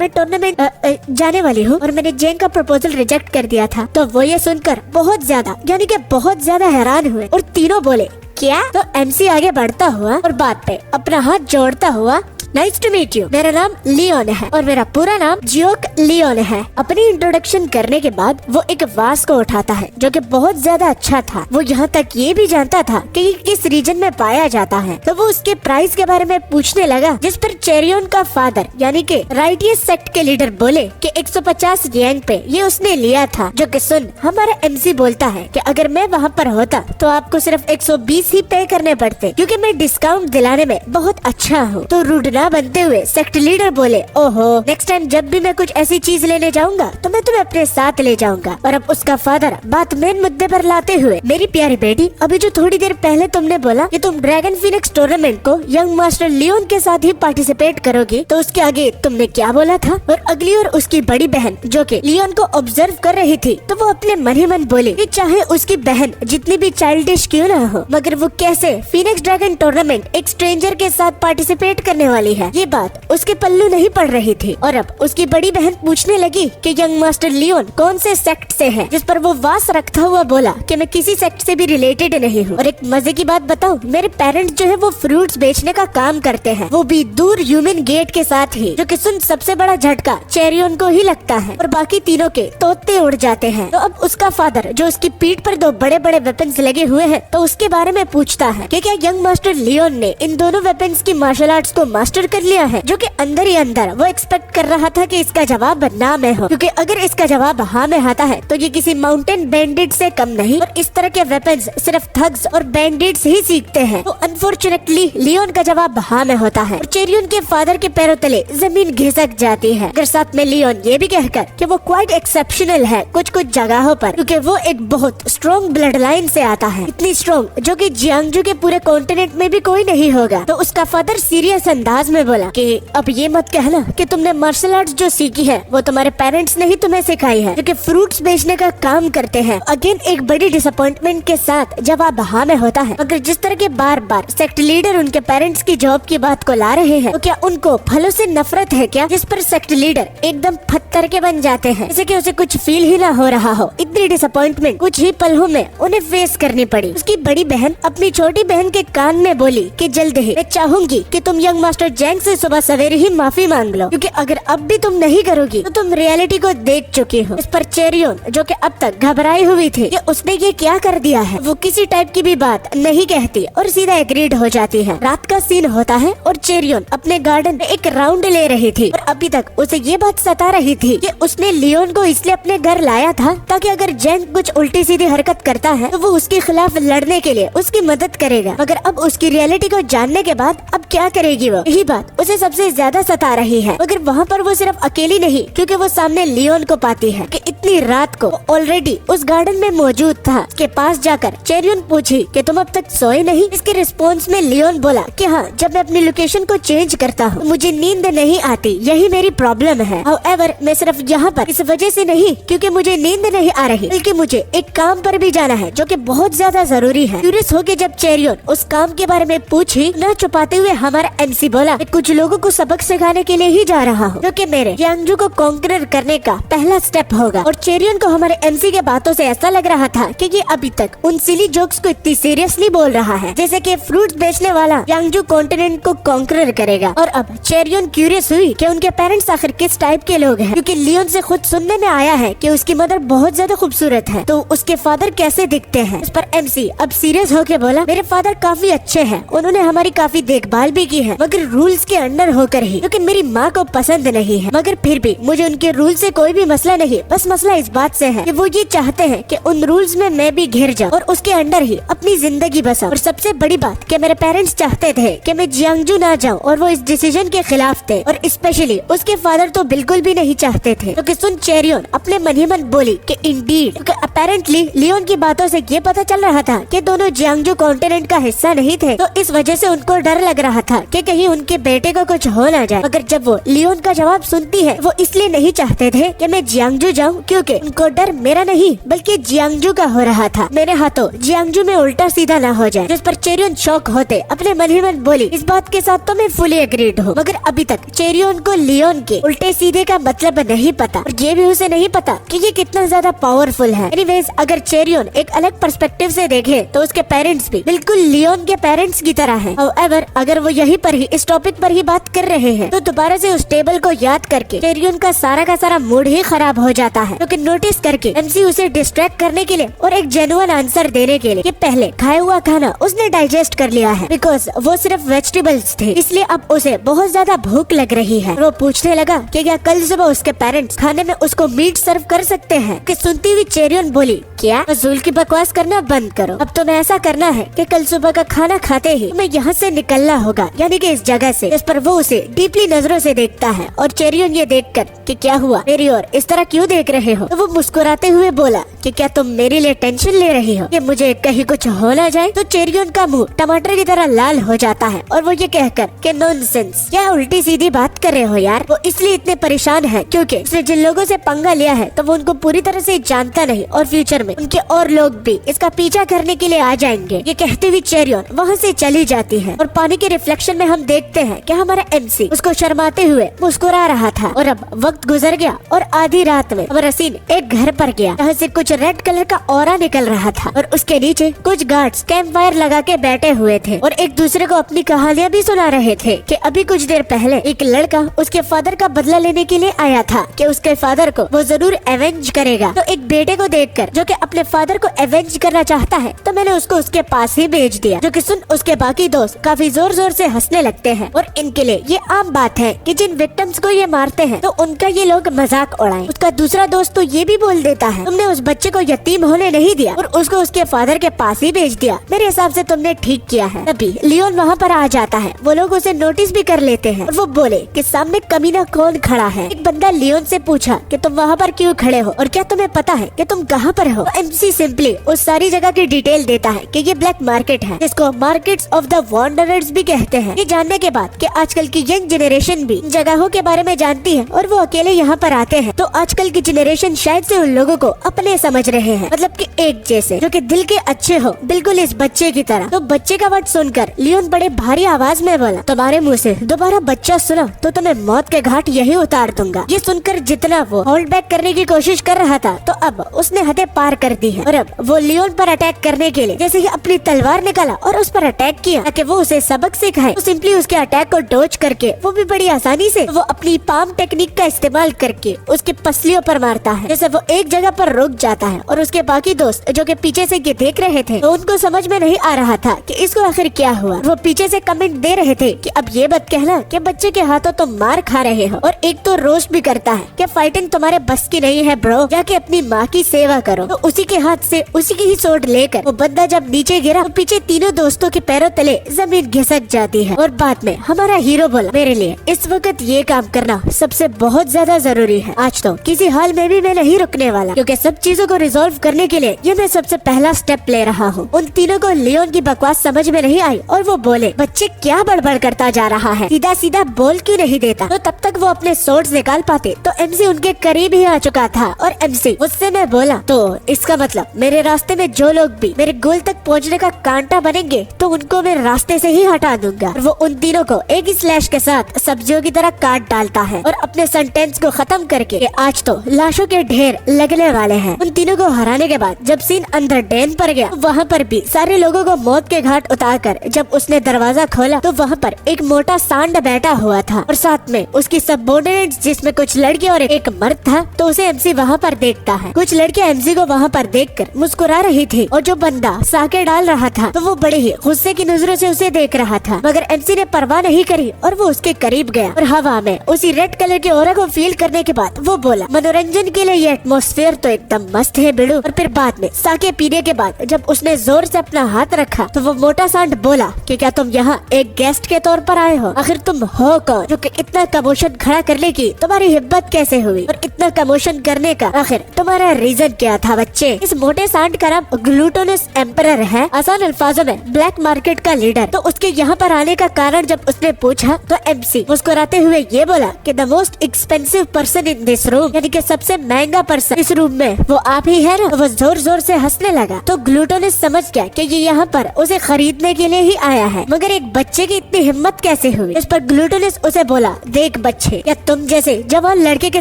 मैं टूर्नामेंट जाने वाली हूँ और मैंने जैंग का प्रपोजल रिजेक्ट कर दिया था। तो वो ये सुनकर बहुत ज्यादा हैरान हुए और तीनों बोले क्या। तो एमसी आगे बढ़ता हुआ और बात पे अपना हाथ जोड़ता हुआ, नाइस टू मीट यू, मेरा नाम लियोन है और मेरा पूरा नाम जियोक लियोन है। अपनी इंट्रोडक्शन करने के बाद वो एक वास को उठाता है जो कि बहुत ज्यादा अच्छा था। वो यहाँ तक ये भी जानता था कि ये किस रीजन में पाया जाता है। तो वो उसके प्राइस के बारे में पूछने लगा, जिस पर चेरियोन का फादर यानी कि राइटियस सेक्ट के लीडर बोले कि 150 यंग पे ये उसने लिया था। जो कि सुन हमारा एमसी बोलता है कि अगर मैं वहाँ पर होता तो आपको सिर्फ 120 ही पे करने पड़ते क्योंकि मैं डिस्काउंट दिलाने में बहुत अच्छा हूँ। तो रूड ना बनते हुए सेक्ट लीडर बोले, ओहो नेक्स्ट टाइम जब भी मैं कुछ ऐसी चीज लेने जाऊंगा तो मैं तुम्हें अपने साथ ले जाऊंगा। और अब उसका फादर बात मेन मुद्दे पर लाते हुए, मेरी प्यारी बेटी अभी जो थोड़ी देर पहले तुमने बोला कि तुम ड्रैगन फिनिक्स टूर्नामेंट को यंग मास्टर लियोन के साथ ही पार्टिसिपेट करोगी, तो उसके आगे तुमने क्या बोला था। और अगली और उसकी बड़ी बहन जो कि लियोन को ऑब्जर्व कर रही थी तो वो अपने मन ही मन बोली कि चाहे उसकी बहन जितनी भी चाइल्डिश क्यों न हो मगर वो कैसे फिनिक्स ड्रैगन टूर्नामेंट एक स्ट्रेंजर के साथ पार्टिसिपेट करने वाली है, ये बात उसके पल्लू नहीं पड़ रही थी। और अब उसकी बड़ी बहन पूछने लगी कि यंग मास्टर लियोन कौन से सेक्ट से है, जिस पर वो वास रखता हुआ बोला कि मैं किसी सेक्ट से भी रिलेटेड नहीं हूँ। और एक मजे की बात बताऊं, मेरे पेरेंट्स जो है वो फ्रूट्स बेचने का काम करते हैं, वो भी दूर ह्यूमन गेट के साथ ही। जो कि सुन सबसे बड़ा झटका चेरियोन को ही लगता है और बाकी तीनों के तोते उड़ जाते हैं। तो अब उसका फादर जो उसकी पीठ पर 2 बड़े बड़े वेपन्स लगे हुए हैं तो उसके बारे में पूछता है कि क्या यंग मास्टर लियोन ने इन दोनों वेपन्स की मार्शल आर्ट्स को मास्टर कर लिया है। जो कि अंदर ही अंदर वो एक्सपेक्ट कर रहा था कि इसका जवाब ना में हो, क्योंकि अगर इसका जवाब हाँ में आता है तो ये किसी माउंटेन बैंडिट से कम नहीं। और इस तरह के वेपन्स सिर्फ थग्स और बैंडिट्स ही सीखते हैं। तो अनफॉर्चुनेटली लियोन का जवाब हाँ में होता है और चेरियोन के फादर के पैरों तले जमीन घिसक जाती है। अगर साथ में लियोन ये भी कहकर कि वो क्वाइट एक्सेप्शनल है कुछ कुछ जगहों पर, क्योंकि वो एक बहुत स्ट्रॉन्ग ब्लड लाइन से आता है, इतनी स्ट्रॉन्ग जो कि जियांगजू के पूरे कॉन्टिनेंट में भी कोई नहीं होगा। तो उसका फादर सीरियस अंदाज में बोला कि अब ये मत कहना कि तुमने मार्शल आर्ट्स जो सीखी है वो तुम्हारे पेरेंट्स ने ही तुम्हें सिखाई है, जो कि फ्रूट्स बेचने का काम करते हैं। अगेन एक बड़ी डिसअपॉइंटमेंट के साथ जवाब हाँ में होता है। अगर जिस तरह के बार बार सेक्ट लीडर उनके पेरेंट्स की जॉब की बात को ला रहे हैं तो क्या उनको फलों से नफरत है क्या, जिस पर सेक्ट लीडर एकदम पत्थर के बन जाते हैं जैसे कि उसे कुछ फील ही ना हो रहा हो। इतनी इतनी डिसअपॉइंटमेंट कुछ ही पलों में उन्हें फेस करनी पड़ी। उसकी बड़ी बहन अपनी छोटी बहन के कान में बोली कि जल्द ही मैं चाहूंगी कि तुम यंग मास्टर जैंग से सुबह सवेरे ही माफी मांग लो, क्योंकि अगर अब भी तुम नहीं करोगी तो तुम रियलिटी को देख चुकी हो। इस पर चेरियोन, जो कि अब तक घबराई हुई थी कि उसने ये क्या कर दिया है, वो किसी टाइप की भी बात नहीं कहती और सीधा एग्रीड हो जाती है। रात का सीन होता है और चेरियोन अपने गार्डन में एक राउंड ले रही थी और अभी तक उसे ये बात सता रही थी कि उसने लियोन को इसलिए अपने घर लाया था ताकि अगर जैंग कुछ उल्टी सीधी हरकत करता है तो वो उसके खिलाफ लड़ने के लिए उसकी मदद करेगा। मगर अब उसकी रियलिटी को जानने के बाद अब क्या करेगी वो, यही बात उसे सबसे ज्यादा सता रही है। मगर वहाँ पर वो सिर्फ अकेली नहीं, क्योंकि वो सामने लियोन को पाती है कि इतनी रात को ऑलरेडी उस गार्डन में मौजूद था। उसके पास जाकर चेरियोन पूछी कि तुम अब तक सोए नहीं। इसके रिस्पॉन्स में लियोन बोला कि हाँ, जब मैं अपनी लोकेशन को चेंज करता हूँ मुझे नींद नहीं आती, यही मेरी प्रॉब्लम है। हाउएवर मैं सिर्फ यहाँ पर इस वजह से नहीं क्योंकि मुझे नींद नहीं आ रही, बल्कि मुझे एक काम पर भी जाना है जो कि बहुत ज्यादा जरूरी है। क्यूरियस होके जब चेरियोन उस काम के बारे में पूछी, न छुपाते हुए हमारा एमसी बोला, मैं कुछ लोगों को सबक सिखाने के लिए ही जा रहा हूँ, जो कि मेरे यांगजू को कॉन्करर करने का पहला स्टेप होगा। और चेरियोन को हमारे एमसी के बातों से ऐसा लग रहा था कि ये अभी तक उन सिली जोक्स को इतनी सीरियसली बोल रहा है जैसे कि फ्रूट्स बेचने वाला यांगजू कॉन्टिनेंट को कॉन्करर करेगा। और अब चेरियोन क्यूरियस हुई कि उनके पेरेंट्स आखिर किस टाइप के लोग हैं, क्योंकि लियोन से खुद सुनने में आया है कि उसकी मदर बहुत ज्यादा खूबसूरत है, तो उसके फादर कैसे दिखते हैं। इस पर एमसी अब सीरियस होके बोला, मेरे फादर काफी अच्छे हैं, उन्होंने हमारी काफी देखभाल भी की है, मगर रूल्स के अंडर होकर ही, लेकिन मेरी माँ को पसंद नहीं है। मगर फिर भी मुझे उनके रूल से कोई भी मसला नहीं, बस मसला इस बात से है कि वो ये चाहते हैं कि उन रूल्स में मैं भी घिर जाऊं और उसके अंडर ही अपनी जिंदगी बसाऊं। और सबसे बड़ी बात कि मेरे पेरेंट्स चाहते थे कि मैं जियांगजू ना जाऊं और वो इस डिसीजन के खिलाफ थे, और स्पेशली उसके फादर तो बिल्कुल भी नहीं चाहते थे। तो सुन चेरियोन अपने मन ही मन बोली कि इंडीड, अपेरेंटली लियोन की बातों से ये पता चल रहा था कि दोनों जियांगजू कॉन्टिनेंट का हिस्सा नहीं थे, तो इस वजह से उनको डर लग रहा था कि कहीं उनके बेटे को कुछ हो ना जाए। मगर जब वो लियोन का जवाब सुनती है, वो इसलिए नहीं चाहते थे कि मैं जियांगजू जाऊं, क्योंकि उनको डर मेरा नहीं बल्कि जियांगजू का हो रहा था, मेरे हाथों जियांगजू में उल्टा सीधा ना हो जाए। जिस पर चेरियोन शॉक होते अपने मन ही मन बोली, इस बात के साथ तो मैं फुली एग्रीड हूँ। मगर अभी तक चेरियोन को लियोन के उल्टे सीधे का मतलब नहीं पता, और ये भी उसे नहीं पता कि ये कितना ज्यादा पावरफुल है। एनीवेज, अगर चेरियोन एक अलग पर्सपेक्टिव से देखे तो उसके पेरेंट्स भी बिल्कुल लियोन के पेरेंट्स की तरह हैं। हाउएवर, अगर वो यहीं पर ही इस टॉपिक पर ही बात कर रहे हैं तो दोबारा से उस टेबल को याद करके चेरियोन का सारा मूड ही खराब हो जाता है, क्योंकि नोटिस करके एमसी उसे डिस्ट्रैक्ट करने के लिए और एक जेन्युइन आंसर देने के लिए कि पहले खाया हुआ खाना उसने डाइजेस्ट कर लिया है, बिकॉज वो सिर्फ वेजिटेबल्स थे, इसलिए अब उसे बहुत ज्यादा भूख लग रही है। वो पूछने लगा कि क्या कल सुबह उसके पेरेंट्स खाने में उसको मीट सर्व कर सकते हैं। कि सुनती हुई चेरियोन बोली, क्या फजूल की बकवास करना बंद करो, अब तुम्हें ऐसा करना है कि कल सुबह का खाना खाते ही तुम्हें यहाँ से निकलना होगा, यानी कि इस जगह से। इस पर वो उसे डीपली नजरों से देखता है और चेरियोन ये देखकर कि क्या हुआ, मेरी ओर इस तरह क्यों देख रहे हो, तो वो मुस्कुराते हुए बोला कि क्या तुम मेरे लिए टेंशन ले रही हो कि मुझे कहीं कुछ हो ना जाए। तो चेरियोन का मुंह टमाटर की तरह लाल हो जाता है और वो ये कहकर कि नॉनसेंस, क्या उल्टी सीधी बात कर रहे हो यार। वो इसलिए इतने परेशान है क्योंकि उसने जिन लोगों से पंगा लिया है तो वो उनको पूरी तरह से जानता नहीं, और फ्यूचर में उनके और लोग भी इसका पीछा करने के लिए आ जाएंगे। ये कहती हुई चेरियोन वहाँ से चली जाती है और पानी के रिफ्लेक्शन में हम देखते हैं कि हमारा एमसी उसको शर्माते हुए मुस्कुरा रहा था। और अब वक्त गुजर गया और आधी रात में हमारा सीन एक घर पर गया, जहाँ से कुछ रेड कलर का ऑरा निकल रहा था और उसके नीचे कुछ गार्ड्स कैंप फायर लगा के बैठे हुए थे और एक दूसरे को अपनी कहानियाँ भी सुना रहे थे कि अभी कुछ देर पहले एक लड़का उसके फादर का बदला लेने के लिए आया था कि उसके फादर को वो जरूर एवेंज करेगा। तो एक बेटे को देखकर जो कि अपने फादर को एवेंज करना चाहता है, तो मैंने उसको उसके पास ही भेज दिया। जो कि सुन उसके बाकी दोस्त काफी जोर जोर से हंसने लगते हैं और इनके लिए ये आम बात है कि जिन विक्टिम्स को ये मारते हैं तो उनका ये लोग मजाक उड़ाएं। उसका दूसरा दोस्त तो ये भी बोल देता है, तुमने उस बच्चे को यतीम होने नहीं दिया और उसको उसके फादर के पास ही भेज दिया, मेरे हिसाब से तुमने ठीक किया है। तभी लियोन वहाँ पर आ जाता है, वो लोग उसे नोटिस भी कर लेते हैं और वो बोले कि सामने कमीना कौन खड़ा है। एक बंदा लियोन से पूछा कि तुम वहाँ पर क्यों खड़े हो और क्या तुम्हें पता है कि तुम कहाँ पर हो। तो एमसी सिंपली उस सारी जगह की डिटेल देता है कि ये ब्लैक मार्केट है, जिसको मार्केट्स ऑफ द वॉन्डरर्स भी कहते हैं। ये जानने के बाद कि आजकल की यंग जनरेशन भी इन जगहों के बारे में जानती है और वो अकेले यहाँ पर आते हैं, तो आजकल की जनरेशन शायद से उन लोगों को अपने समझ रहे हैं, मतलब कि एक जैसे, जो कि दिल के अच्छे हो, बिल्कुल इस बच्चे की तरह। तो बच्चे का वर्ड सुनकर लियोन बड़े भारी आवाज में बोला, तुम्हारे मुंह से दोबारा बच्चा सुना तो तुम्हें मौत के घाट यही उतार दूंगा। ये सुनकर जितना वो होल्ड बैक करने की कोशिश कर रहा था, तो अब उसने हदें पार कर दी है और अब वो लियोन पर अटैक करने के लिए जैसे ही अपनी तलवार निकाला और उस पर अटैक किया ताकि वो उसे सबक सिखाए, तो सिंपली उसके अटैक को डॉज करके वो भी बड़ी आसानी से वो अपनी पाम टेक्निक का इस्तेमाल करके उसके पसलियों पर मारता है। जैसे वो एक जगह पर रुक जाता है और उसके बाकी दोस्त जो कि पीछे से ये देख रहे थे, तो उनको समझ में नहीं आ रहा था कि इसको आखिर क्या हुआ। वो पीछे से कमेंट दे रहे थे कि अब ये मत कहना कि बच्चे के हाथों तुम मार खा रहे हो, और एक तो रोस्ट भी करता है कि फाइटिंग तुम्हारे बस की नहीं है ब्रो, जाके अपनी माँ की सेवा करो। तो उसी के हाथ से उसी की ही सोट लेकर वो बंदा जब नीचे गिरा तो पीछे तीनों दोस्तों के पैरों तले जमीन घिसक जाती है। और बाद में हमारा हीरो बोला, मेरे लिए इस वक्त ये काम करना सबसे बहुत ज्यादा जरूरी है। आज तो किसी हाल में भी मैं नहीं रुकने वाला, क्योंकि सब चीजों को रिजॉल्व करने के लिए ये मैं सबसे पहला स्टेप ले रहा हूँ। उन तीनों को लियोन की बकवास समझ में नहीं आई और वो बोले, बच्चे क्या बड़बड़ करता जा रहा है, सीधा सीधा बोल क्यों नहीं देता। तो तब तक वो अपने सोर्ड्स निकाल पाते तो एमसी उनके करीब ही आ चुका था और एमसी उससे मैं बोला, तो इसका मतलब मेरे रास्ते में जो लोग भी मेरे गोल तक पहुँचने का कांटा बनेंगे तो उनको मैं रास्ते से ही हटा दूंगा। वो उन तीनों को एक ही स्लैश के साथ सब्जियों की तरह काट डालता है और अपने सेंटेंस को खत्म करके आज तो लाशों के ढेर लगने वाले हैं। उन तीनों को हराने के बाद जब सीन अंदर डैन पर गया, वहाँ पर भी सारे लोगों को मौत के घाट उतारकर जब उसने दरवाजा खोला तो वहाँ पर एक मोटा सांड बैठा हुआ था और साथ में उसकी सबऑर्डिनेट्स जिसमें कुछ लड़के और एक मर्द था। तो उसे एमसी वहाँ पर देखता है। कुछ लड़कियां एमसी को वहाँ पर देखकर मुस्कुरा रही थी और जो बंदा साके डाल रहा था तो वो बड़े ही गुस्से की नजरों से उसे देख रहा था, मगर एमसी ने परवाह नहीं करी और वो उसके करीब गया और हवा में उसी रेड कलर के ऑरा को फील करने के बाद वो बोला, मनोरंजन के लिए ये एटमॉस्फेयर तो एकदम मस्त है बिड़ू। और फिर बाद में साके पीने के बाद जब उसने जोर से अपना हाथ रखा तो वो मोटा सांड बोला कि क्या तुम यहाँ एक गेस्ट के तौर पर आए हो? आखिर तुम हो कौन जो कि इतना कमोशन खड़ा करने की तुम्हारी हिम्मत कैसे हुई और इतना कमोशन करने का आखिर तुम्हारा रीजन क्या था? बच्चे, इस मोटे सांड का नाम ग्लूटोनस एम्परर है, आसान अल्फाजों में ब्लैक मार्केट का लीडर। तो उसके यहाँ पर आने का कारण जब उसने पूछा तो एमसी मुस्कुराते हुए ये बोला कि the most expensive person in this room, यानी कि सबसे महंगा पर्सन इस रूम में वो आप ही है ना। तो वो जोर जोर से हंसने लगा। तो ग्लूटोनस समझ गया कि ये यहाँ पर उसे खरीदने के लिए ही आया है, मगर एक बच्चे की इतनी हिम्मत कैसे हुई? इस पर ग्लूटोनस उसे बोला, देख बच्चे, क्या तुम जैसे जवान लड़के के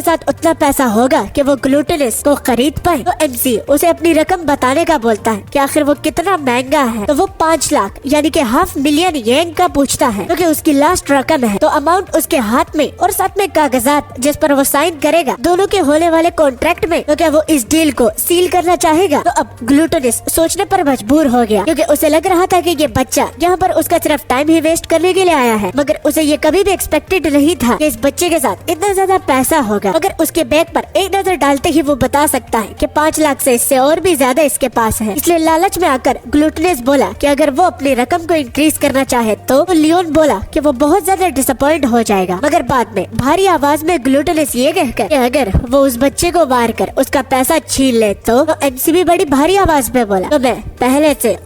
साथ उतना पैसा होगा कि वो ग्लूटोनस को खरीद पाए? तो एमसी उसे अपनी रकम बताने का बोलता है कि आखिर वो कितना महंगा है। तो वो 5 लाख यानी कि $500,000 येन का पूछता है, क्योंकि उसकी लास्ट रकम है। तो अमाउंट उसके हाथ में और साथ में कागजात जिस पर वो साइन करेगा दोनों के होने वाले कॉन्ट्रैक्ट में। तो क्या वो इस डील को सील करना चाहेगा? तो अब ग्लूटोनस सोचने पर मजबूर हो गया, क्योंकि उसे लग रहा था कि ये बच्चा यहाँ पर उसका सिर्फ टाइम ही वेस्ट करने के लिए आया है, मगर उसे ये कभी भी एक्सपेक्टेड नहीं था कि इस बच्चे के साथ इतना ज्यादा पैसा होगा। मगर उसके बैग पर एक नजर डालते ही वो बता सकता है कि 5 लाख से इससे और भी ज्यादा इसके पास है। इसलिए लालच में आकर ग्लूटोनस बोला कि अगर वो अपनी रकम को इंक्रीज करना चाहे तो लियोन बोला कि वो बहुत ज्यादा डिसअपॉइंट हो जाएगा। मगर बाद में भारी आवाज में ग्लूटोनस ये कहकर कि अगर वो उस बच्चे को मार कर उसका पैसा छीन ले तो एमसी भी बड़ी भारी आवाज में बोला, तो मैं पहले से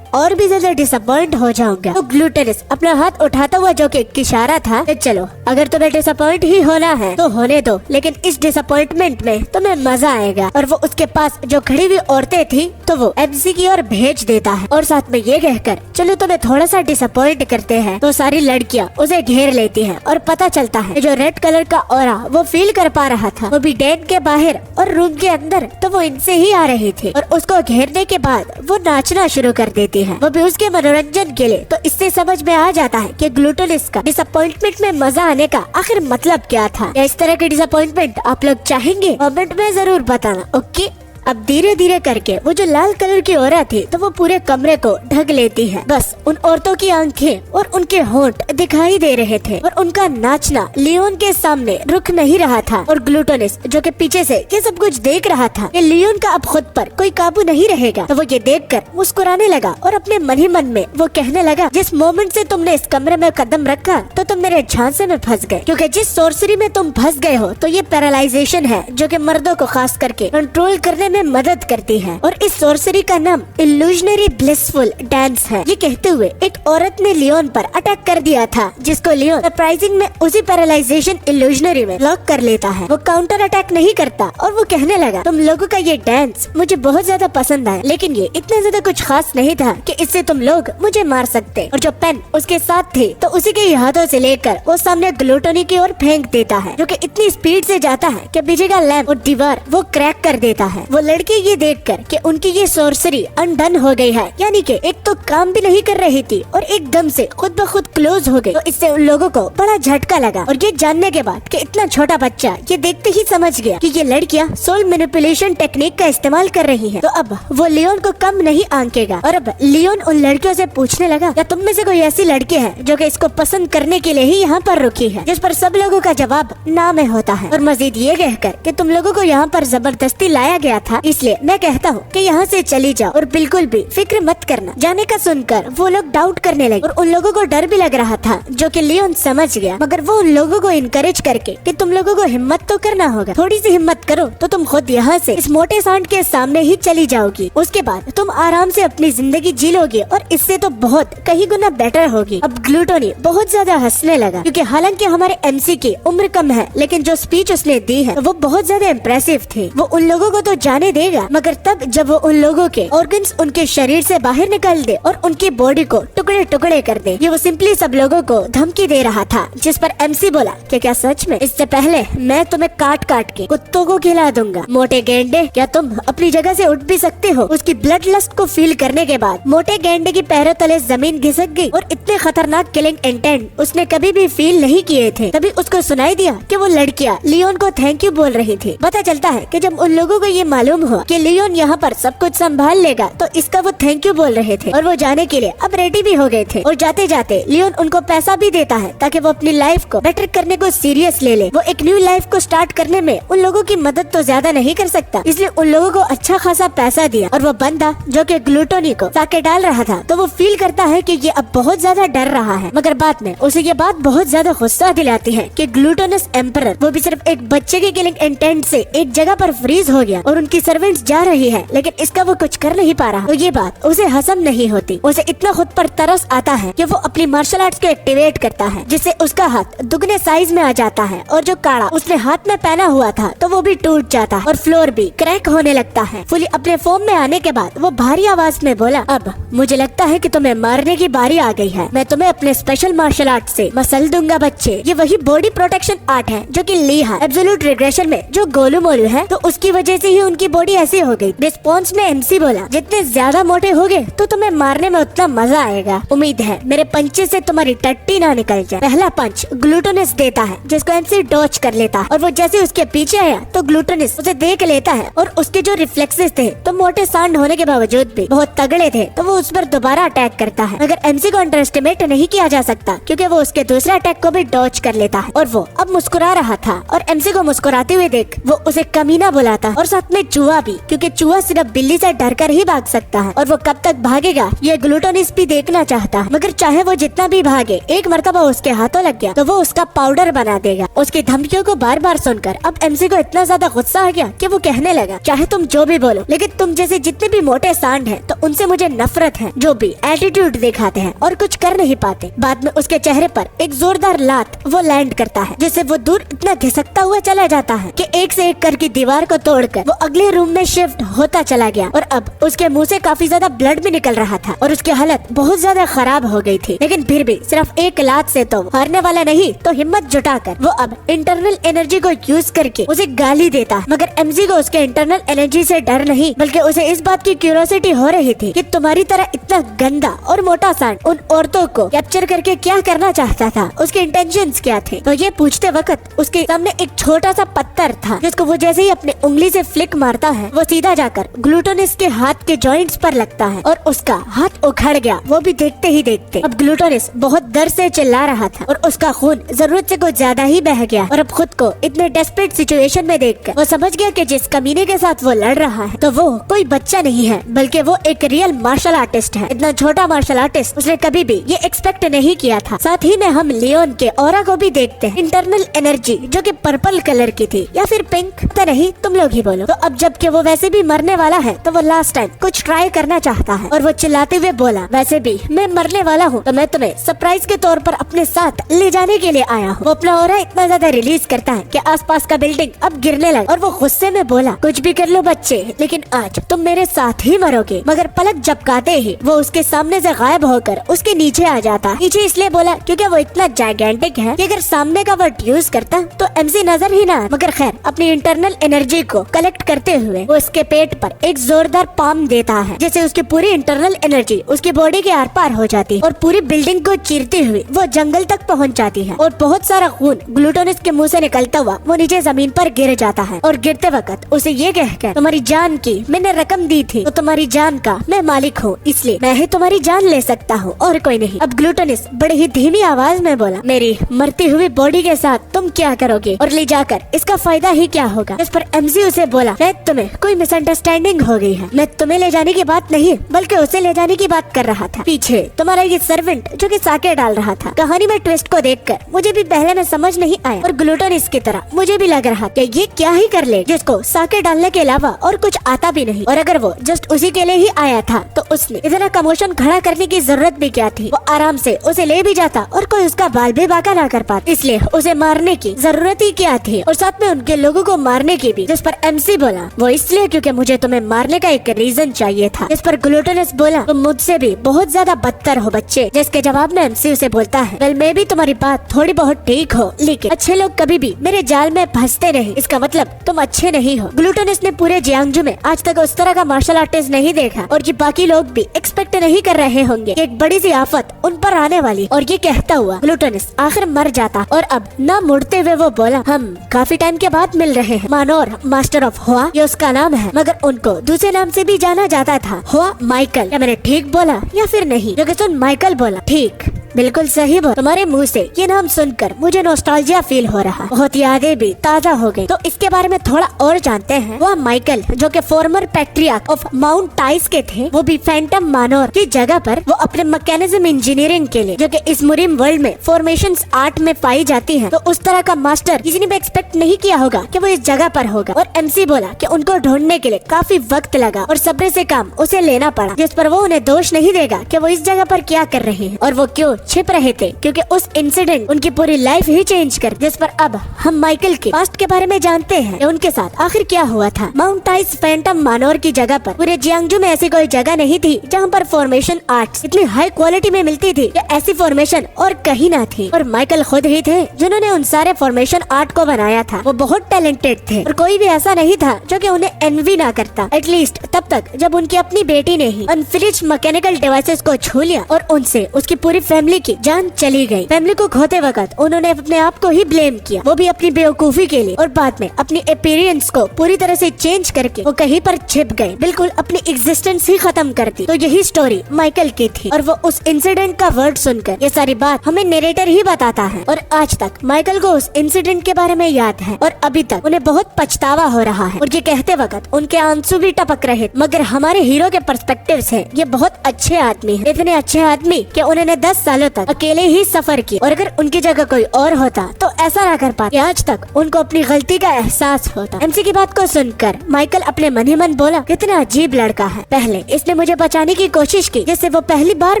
और भी ज्यादा डिसअपॉइंट हो जाऊंगा। तो ग्लूटोनस अपना हाथ उठाता हुआ जो कि एक इशारा था कि चलो अगर तुम्हें डिसअपॉइंट ही होना है तो होने दो, लेकिन इस डिसअपॉइंटमेंट में तुम्हें मजा आएगा। और वो उसके पास जो खड़ी हुई औरतें थी तो वो एमसी की ओर भेज देता है और साथ में ये कहकर चलो तुम्हें थोड़ा सा डिसअपॉइंट करते हैं। तो सारी लड़कियां उसे घेर लेती हैं और पता चलता है जो रेड कलर का ऑरा वो फील कर पा रहा था वो भी डैन के बाहर और रूम के अंदर तो वो इनसे ही आ रही थी। और उसको घेरने के बाद वो नाचना शुरू कर देती है, वो भी उसके मनोरंजन के लिए। तो इससे समझ में आ जाता है कि ग्लूटोनस का डिसअपॉइंटमेंट में मजा आने का आखिर मतलब क्या था। या इस तरह के डिसअपॉइंटमेंट आप लोग चाहेंगे? कमेंट में जरूर बताना। ओके, अब धीरे धीरे करके वो जो लाल कलर की औरत थी तो वो पूरे कमरे को ढक लेती है। बस उन औरतों की आंखें और उनके होंठ दिखाई दे रहे थे और उनका नाचना लियोन के सामने रुक नहीं रहा था। और ग्लूटोनस जो कि पीछे से ये सब कुछ देख रहा था कि लियोन का अब खुद पर कोई काबू नहीं रहेगा, तो वो ये देखकर मुस्कुराने लगा और अपने मन ही मन में वो कहने लगा, जिस मोमेंट से तुमने इस कमरे में कदम रखा तो तुम मेरे झांसे में फंस गए, क्योंकि जिस सोर्सरी में तुम फंस गए हो तो ये पैरालाइजेशन है जो कि मर्दों को खास करके कंट्रोल करने में मदद करती है और इस सॉर्सरी का नाम इल्यूजनरी ब्लिसफुल डांस है। ये कहते हुए एक औरत ने लियोन पर अटैक कर दिया था, जिसको लियोन सरप्राइजिंग में उसी पैरालाइजेशन इल्यूजनरी में लॉक कर लेता है। वो काउंटर अटैक नहीं करता और वो कहने लगा, तुम लोगों का ये डांस मुझे बहुत ज्यादा पसंद आया, लेकिन ये इतना ज्यादा कुछ खास नहीं था कि इससे तुम लोग मुझे मार सकते। और जो पेन उसके साथ थे तो उसी के हाथों से लेकर वो सामने ग्लूटोनी की ओर फेंक देता है, जो कि इतनी स्पीड से जाता है कि पीछे का लैंप और दीवार वो क्रैक कर देता है। वो लड़की ये देखकर कि उनकी ये सॉर्सरी अनडन हो गई है, यानी कि एक तो काम भी नहीं कर रही थी और एकदम से खुद ब खुद क्लोज हो गई, तो इससे उन लोगों को बड़ा झटका लगा। और ये जानने के बाद कि इतना छोटा बच्चा ये देखते ही समझ गया कि ये लड़कियां सोल मैनिपुलेशन टेक्निक का इस्तेमाल कर रही हैं, तो अब वो लियोन को कम नहीं आंकेगा। और अब लियोन उन लड़कियों से पूछने लगा, क्या तुम में से कोई ऐसी लड़की है जो कि इसको पसंद करने के लिए ही यहाँ पर रुकी है? जिस पर सब लोगों का जवाब ना में होता है। और मजीद ये कहकर कि तुम लोगों को यहाँ पर जबरदस्ती लाया गया था, इसलिए मैं कहता हूँ कि यहाँ से चली जाओ और बिल्कुल भी फिक्र मत करना। जाने का सुनकर वो लोग डाउट करने लगे और उन लोगों को डर भी लग रहा था, जो कि लियोन समझ गया। मगर वो उन लोगों को इनकरेज करके कि तुम लोगों को हिम्मत तो करना होगा, थोड़ी सी हिम्मत करो तो तुम खुद यहाँ से इस मोटे सांड के सामने ही चली जाओगी। उसके बाद तुम आराम से अपनी जिंदगी जी लोगे और इससे तो बहुत कहीं गुना बेटर होगी। अब ग्लूटोनी बहुत ज्यादा हंसने लगा, क्योंकि हालांकि हमारे एमसी की उम्र कम है, लेकिन जो स्पीच उसने दी है वो बहुत ज्यादा इम्प्रेसिव थी। वो उन लोगों को तो जाने देगा, मगर तब जब वो उन लोगों के ऑर्गन्स उनके शरीर से बाहर निकाल दे और उनकी बॉडी को टुकड़े टुकड़े कर दे। ये वो सिंपली सब लोगों को धमकी दे रहा था, जिस पर एमसी बोला कि क्या सच में? इससे पहले मैं तुम्हें काट काट के कुत्तों को खिला दूंगा। मोटे गेंडे, क्या तुम अपनी जगह से उठ भी सकते हो? उसकी ब्लड लस्ट को फील करने के बाद मोटे गेंडे की पैरों तले जमीन घिसक गई और इतने खतरनाक किलिंग इंटेंट उसने कभी भी फील नहीं किए थे। तभी उसको सुनाई दिया कि वो लड़कियां लियोन को थैंक यू बोल रही थी। पता चलता है कि जब उन लोगों को ये मालूम हुआ कि लियोन यहाँ पर सब कुछ संभाल लेगा, तो इसका वो थैंक यू बोल रहे थे और वो जाने के लिए अब रेडी भी हो गए थे। और जाते जाते लियोन उनको पैसा भी देता है ताकि वो अपनी लाइफ को बेटर करने को सीरियस ले ले। वो एक न्यू लाइफ को स्टार्ट करने में उन लोगों की मदद तो ज्यादा नहीं कर सकता, इसलिए उन लोगों को अच्छा खासा पैसा दिया। और वो बंदा जो कि ग्लूटोनी को ताके डाल रहा था, तो वो फील करता है कि ये अब बहुत ज्यादा डर रहा है। मगर बाद में उसे ये बात बहुत ज्यादा गुस्सा दिलाती है कि ग्लूटोनस एम्परर वो भी सिर्फ एक बच्चे के किलिंग इंटेंट से एक जगह पर फ्रीज हो गया और उनकी सर्वेंट्स जा रही है, लेकिन इसका वो कुछ कर नहीं पा रहा। तो ये बात उसे हजम नहीं होती। उसे इतना खुद पर तरस आता है कि वो अपनी मार्शल आर्ट्स को एक्टिवेट करता है, जिससे उसका हाथ दुगने साइज में आ जाता है और जो काड़ा उसने हाथ में पहना हुआ था तो वो भी टूट जाता है और फ्लोर भी क्रैक होने लगता है। फुली अपने फॉर्म में आने के बाद वो भारी आवाज में बोला, अब मुझे लगता है कि तुम्हें मारने की बारी आ गई है। मैं तुम्हें अपने स्पेशल मार्शल आर्ट से मसल दूंगा बच्चे। ये वही बॉडी प्रोटेक्शन आर्ट है जो कि ली है एब्सोल्यूट रिग्रेशन में जो गोलू मोलू है, तो उसकी वजह से ही उनकी बॉडी ऐसी हो गई। रिस्पॉन्स में एमसी बोला, जितने ज्यादा मोटे होगे तो तुम्हें मारने में उतना मजा आएगा। उम्मीद है मेरे पंचे से तुम्हारी टट्टी ना निकल जाए। पहला पंच ग्लूटोनिस देता है, जिसको एमसी डॉच कर लेता है और वो जैसे उसके पीछे आया तो ग्लूटोनिस उसे देख लेता है और उसके जो रिफ्लेक्सेस थे तो मोटे सांड होने के बावजूद भी बहुत तगड़े थे, तो वो उस पर दोबारा अटैक करता है। मगर एमसी को अंडर एस्टिमेट नहीं किया जा सकता, क्योंकि वो उसके दूसरे अटैक को भी डॉच कर लेता है। और वो अब मुस्कुरा रहा था और एमसी को मुस्कुराते हुए देख वो उसे कमीना बुलाता और साथ में चूहा भी, क्योंकि चूहा सिर्फ बिल्ली से डरकर ही भाग सकता है और वो कब तक भागेगा ये ग्लूटोनिस भी देखना चाहता है। मगर चाहे वो जितना भी भागे, एक मर्तबा उसके हाथों लग गया तो वो उसका पाउडर बना देगा। उसकी धमकियों को बार बार सुनकर अब एमसी को इतना ज्यादा गुस्सा आ गया कि वो कहने लगा, चाहे तुम जो भी बोलो, लेकिन तुम जैसे जितने भी मोटे सांड हैं तो उनसे मुझे नफरत है, जो भी एटीट्यूड दिखाते हैं और कुछ कर नहीं पाते। बाद में उसके चेहरे पर एक जोरदार लात वो लैंड करता है, जिससे वो दूर इतना घिसकता हुआ चला जाता है कि एक से एक करके दीवार को तोड़कर वो अगले रूम में शिफ्ट होता चला गया। और अब उसके मुंह से काफी ज्यादा ब्लड भी निकल रहा था और उसकी हालत बहुत ज्यादा खराब हो गई थी। लेकिन फिर भी सिर्फ एक लात से तो हारने वाला नहीं, तो हिम्मत जुटाकर वो अब इंटरनल एनर्जी को यूज करके उसे गाली देता है। मगर एमजी को उसके इंटरनल एनर्जी से डर नहीं, बल्कि उसे इस बात की क्यूरियोसिटी हो रही थी कि तुम्हारी तरह इतना गंदा और मोटा सांड उन औरतों को कैप्चर करके क्या करना चाहता था, उसके इंटेंशंस क्या थे। तो ये पूछते वक्त उसके सामने एक छोटा सा पत्थर था, जिसको वो जैसे ही अपने उंगली से फ्लिक मारता है वो सीधा जाकर ग्लूटोनिस के हाथ के जॉइंट्स पर लगता है और उसका हाथ उखड़ गया, वो भी देखते ही देखते। अब ग्लूटोनिस बहुत दर्द से चिल्ला रहा था और उसका खून जरूरत से कुछ ज्यादा ही बह गया और अब खुद को इतने डेस्परेट सिचुएशन में देखकर वो समझ गया कि जिस कमीने के साथ वो लड़ रहा है तो वो कोई बच्चा नहीं है, बल्कि वो एक रियल मार्शल आर्टिस्ट है। इतना छोटा मार्शल आर्टिस्ट उसने कभी भी ये एक्सपेक्ट नहीं किया था। साथ ही में हम लियोन के ऑरा को भी देखते हैं, इंटरनल एनर्जी जो कि पर्पल कलर की थी या फिर पिंक, तो नहीं तुम लोग ही बोलो। तो अब जबकि वो वैसे भी मरने वाला है तो वो लास्ट टाइम कुछ ट्राई करना चाहता है। और वो चिल्लाते हुए बोला, वैसे भी मैं मरने वाला हूँ तो मैं तुम्हें सरप्राइज के तौर पर अपने साथ ले जाने के लिए आया हूँ। वो अपना ऑरा इतना ज्यादा रिलीज करता है कि आसपास का बिल्डिंग अब गिरने लगा और वो गुस्से में बोला, कुछ भी कर लो बच्चे, लेकिन आज तुम मेरे साथ ही मरोगे। मगर पलक झपकाते ही वो उसके सामने से गायब होकर उसके नीचे आ जाता। नीचे इसलिए बोला क्योंकि वो इतना जायगेंटिक है कि अगर सामने का वर्ड यूज करता तो एमसी नजर ही ना। मगर खैर, अपनी इंटरनल एनर्जी को कलेक्ट करते हुए वो उसके पेट पर एक जोरदार पाम देता है, जैसे उसकी पूरी इंटरनल एनर्जी उसकी बॉडी के आर पार हो जाती है और पूरी बिल्डिंग को चीरते हुए वो जंगल तक पहुंच जाती है। और बहुत सारा खून ग्लूटोनिस के मुंह से निकलता हुआ वो नीचे जमीन पर गिर जाता है और गिरते वक्त उसे ये कहकर, तुम्हारी जान की मैंने रकम दी थी तो तुम्हारी जान का मैं मालिक हूँ, इसलिए मैं ही तुम्हारी जान ले सकता हूँ और कोई नहीं। अब ग्लूटोनिस बड़ी ही धीमी आवाज में बोला, मेरी मरती हुई बॉडी के साथ तुम क्या करोगे और ले जाकर इसका फायदा ही क्या होगा। इस पर एमसी उसे बोला, शायद तुम्हें कोई मिसअंडरस्टैंडिंग हो गई है, मैं तुम्हें ले जाने की बात नहीं बल्कि उसे ले जाने की बात कर रहा था। पीछे तुम्हारा ये सर्वेंट जो कि साके डाल रहा था। कहानी में ट्विस्ट को देखकर मुझे भी पहले में समझ नहीं आया और ग्लूटोनिस की तरह मुझे भी लग रहा कि ये क्या ही कर ले जिसको साके डालने के अलावा और कुछ आता भी नहीं। और अगर वो जस्ट उसी के लिए ही आया था तो उसने इतना कमोशन खड़ा करने की जरूरत भी क्या थी। वो आराम से उसे ले भी जाता और कोई उसका बाल भी बाका ना कर पाता, इसलिए उसे मारने की जरूरत ही क्या थी और साथ में उनके लोगों को मारने की भी। जिस पर एमसी बोला, वो इसलिए क्योंकि मुझे तुम्हें मारने का एक रीजन चाहिए था। जिस पर ग्लूटोनिस बोला, तुम मुझसे भी बहुत ज्यादा बदतर हो बच्चे। जिसके जवाब में एमसी उसे बोलता है, वेल मैं भी तुम्हारी बात थोड़ी बहुत ठीक हो, लेकिन अच्छे लोग कभी भी मेरे जाल में फंसते नहीं, इसका मतलब तुम अच्छे नहीं हो। ग्लूटोनिस ने पूरे जियांगजू में आज तक उस तरह का मार्शल आर्टिस्ट नहीं देखा और ये बाकी लोग भी एक्सपेक्ट नहीं कर रहे होंगे कि एक बड़ी सी आफत उन पर आने वाली। और ये कहता हुआ ग्लूटोनिस आखिर मर जाता और अब न मुड़ते हुए वो बोला, हम काफी टाइम के बाद मिल रहे हैं। मानोर मास्टर ऑफ हुआ ये उसका नाम है, मगर उनको दूसरे नाम से भी जाना जाता था, हुआ माइकल। क्या मैंने ठीक बोला या फिर नहीं? जो कि सुन माइकल बोला, ठीक बिल्कुल सही बोल। तुम्हारे मुंह से ये नाम सुनकर मुझे नॉस्टैल्जिया फील हो रहा, बहुत यादें भी ताजा हो गई। तो इसके बारे में थोड़ा और जानते हैं। वह माइकल जो कि फॉर्मर पैट्रियार्क ऑफ माउंट टाइस के थे, वो भी फैंटम मानोर की जगह पर वो अपने मैकेनिज्म इंजीनियरिंग के लिए जो कि इस मुरिम वर्ल्ड में फॉर्मेशंस आर्ट में पाई जाती है, तो उस तरह का मास्टर किसी ने भी एक्सपेक्ट नहीं किया होगा कि वो इस जगह पर होगा। और एमसी बोला कि उनको ढूंढने के लिए काफी वक्त लगा और सब्र से काम उसे लेना पड़ा, जिस पर वो उन्हें दोष नहीं देगा कि वो इस जगह पर क्या कर रहे हैं और वो क्यों छिप रहे थे, क्योंकि उस इंसिडेंट उनकी पूरी लाइफ ही चेंज कर। जिस पर अब हम माइकल के पास्ट के बारे में जानते हैं कि उनके साथ आखिर क्या हुआ था। माउंट टाइस फैंटम मानोर की जगह पर पूरे जियांगजू में ऐसी कोई जगह नहीं थी जहां पर फॉर्मेशन आर्ट्स इतनी हाई क्वालिटी में मिलती थी कि ऐसी फॉर्मेशन और कहीं ना थी। और माइकल खुद ही थे जिन्होंने उन सारे फॉर्मेशन आर्ट को बनाया था। वो बहुत टैलेंटेड थे और कोई भी ऐसा नहीं था जो कि उन्हें एनवी ना करता, एटलीस्ट तब तक जब उनकी अपनी बेटी ने ही अनफिनिश्ड मैकेनिकल डिवाइसेस को छू लिया और उनसे उसकी पूरी फैमिली की जान चली गई। फैमिली को खोते वक्त उन्होंने अपने आप को ही ब्लेम किया, वो भी अपनी बेवकूफी के लिए, और बाद में अपनी अपीयरेंस को पूरी तरह से चेंज करके वो कहीं पर छिप गए, बिल्कुल अपनी एग्जिस्टेंस ही खत्म कर दी। तो यही स्टोरी माइकल की थी और वो उस इंसिडेंट का वर्ड सुनकर ये सारी बात हमें नरेटर ही बताता है। और आज तक माइकल को उस इंसिडेंट के बारे में याद है और अभी तक उन्हें बहुत पछतावा हो रहा है और ये कहते वक्त उनके आंसू भी टपक रहे। मगर हमारे हीरो के पर्सपेक्टिव से ये बहुत अच्छे आदमी है, इतने अच्छे आदमी कि उन्होंने 10 सालों तक अकेले ही सफर किया और अगर उनकी जगह कोई और होता तो ऐसा ना कर पाते। आज तक उनको अपनी गलती का एहसास होता। एमसी की बात को सुनकर माइकल अपने मन ही मन बोला, कितना अजीब लड़का है। पहले इसने मुझे बचाने की कोशिश की जिससे वो पहली बार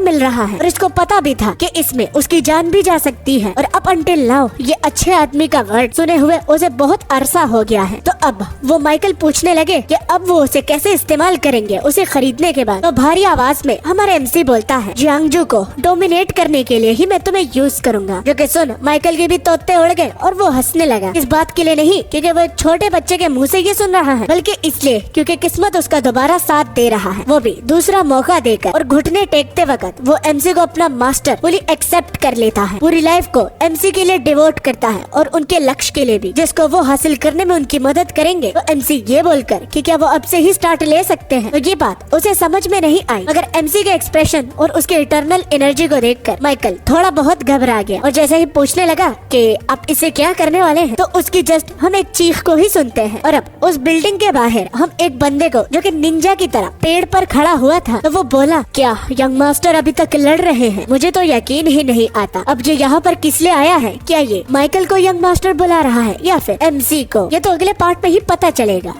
मिल रहा है और इसको पता भी था कि इसमें उसकी जान भी जा सकती है। और अप अंटिल नाउ ये अच्छे आदमी का वर्ड सुने हुए उसे बहुत अरसा हो गया है। तो अब वो माइकल पूछने लगे कि अब वो उसे कैसे इस्तेमाल करेंगे उसे खरीदने के बाद। तो भारी आवाज में हमारा एमसी बोलता है, जियांगजू को डोमिनेट करने के लिए ही मैं तुम्हें यूज करूंगा। जो कि सुन माइकल के भी तोते उड़ गए और वो हंसने लगा। इस बात के लिए नहीं क्योंकि वो एक छोटे बच्चे के मुंह से ये सुन रहा है, बल्कि इसलिए क्योंकि किस्मत उसका दोबारा साथ दे रहा है, वो भी दूसरा मौका देकर। और घुटने टेकते वक्त वो एमसी को अपना मास्टर फुली एक्सेप्ट कर लेता है, पूरी लाइफ को एमसी के लिए डिवोट करता है और उनके लक्ष्य के लिए भी, जिसको वो हासिल करने में उनकी मदद करेंगे। तो एमसी ये बोलकर कि क्या वो अब से ही स्टार्ट ले सकते हैं, तो ये बात उसे समझ में नहीं आई। मगर एमसी के एक्सप्रेशन और उसके इटर्नल एनर्जी को देखकर माइकल थोड़ा बहुत घबरा गया और जैसे ही पूछने लगा कि आप इसे क्या करने वाले हैं, तो उसकी जस्ट हम एक चीख को ही सुनते हैं। और अब उस बिल्डिंग के बाहर हम एक बंदे को जो कि निंजा की तरह पेड़ पर खड़ा हुआ था, तो वो बोला, क्या यंग मास्टर अभी तक लड़ रहे हैं? मुझे तो यकीन ही नहीं आता। अब ये यहाँ पर किस लिए आया है? क्या ये माइकल को यंग मास्टर बुला रहा है या फिर एमसी को? ये तो अगले पार्ट में ही पता चलेगा।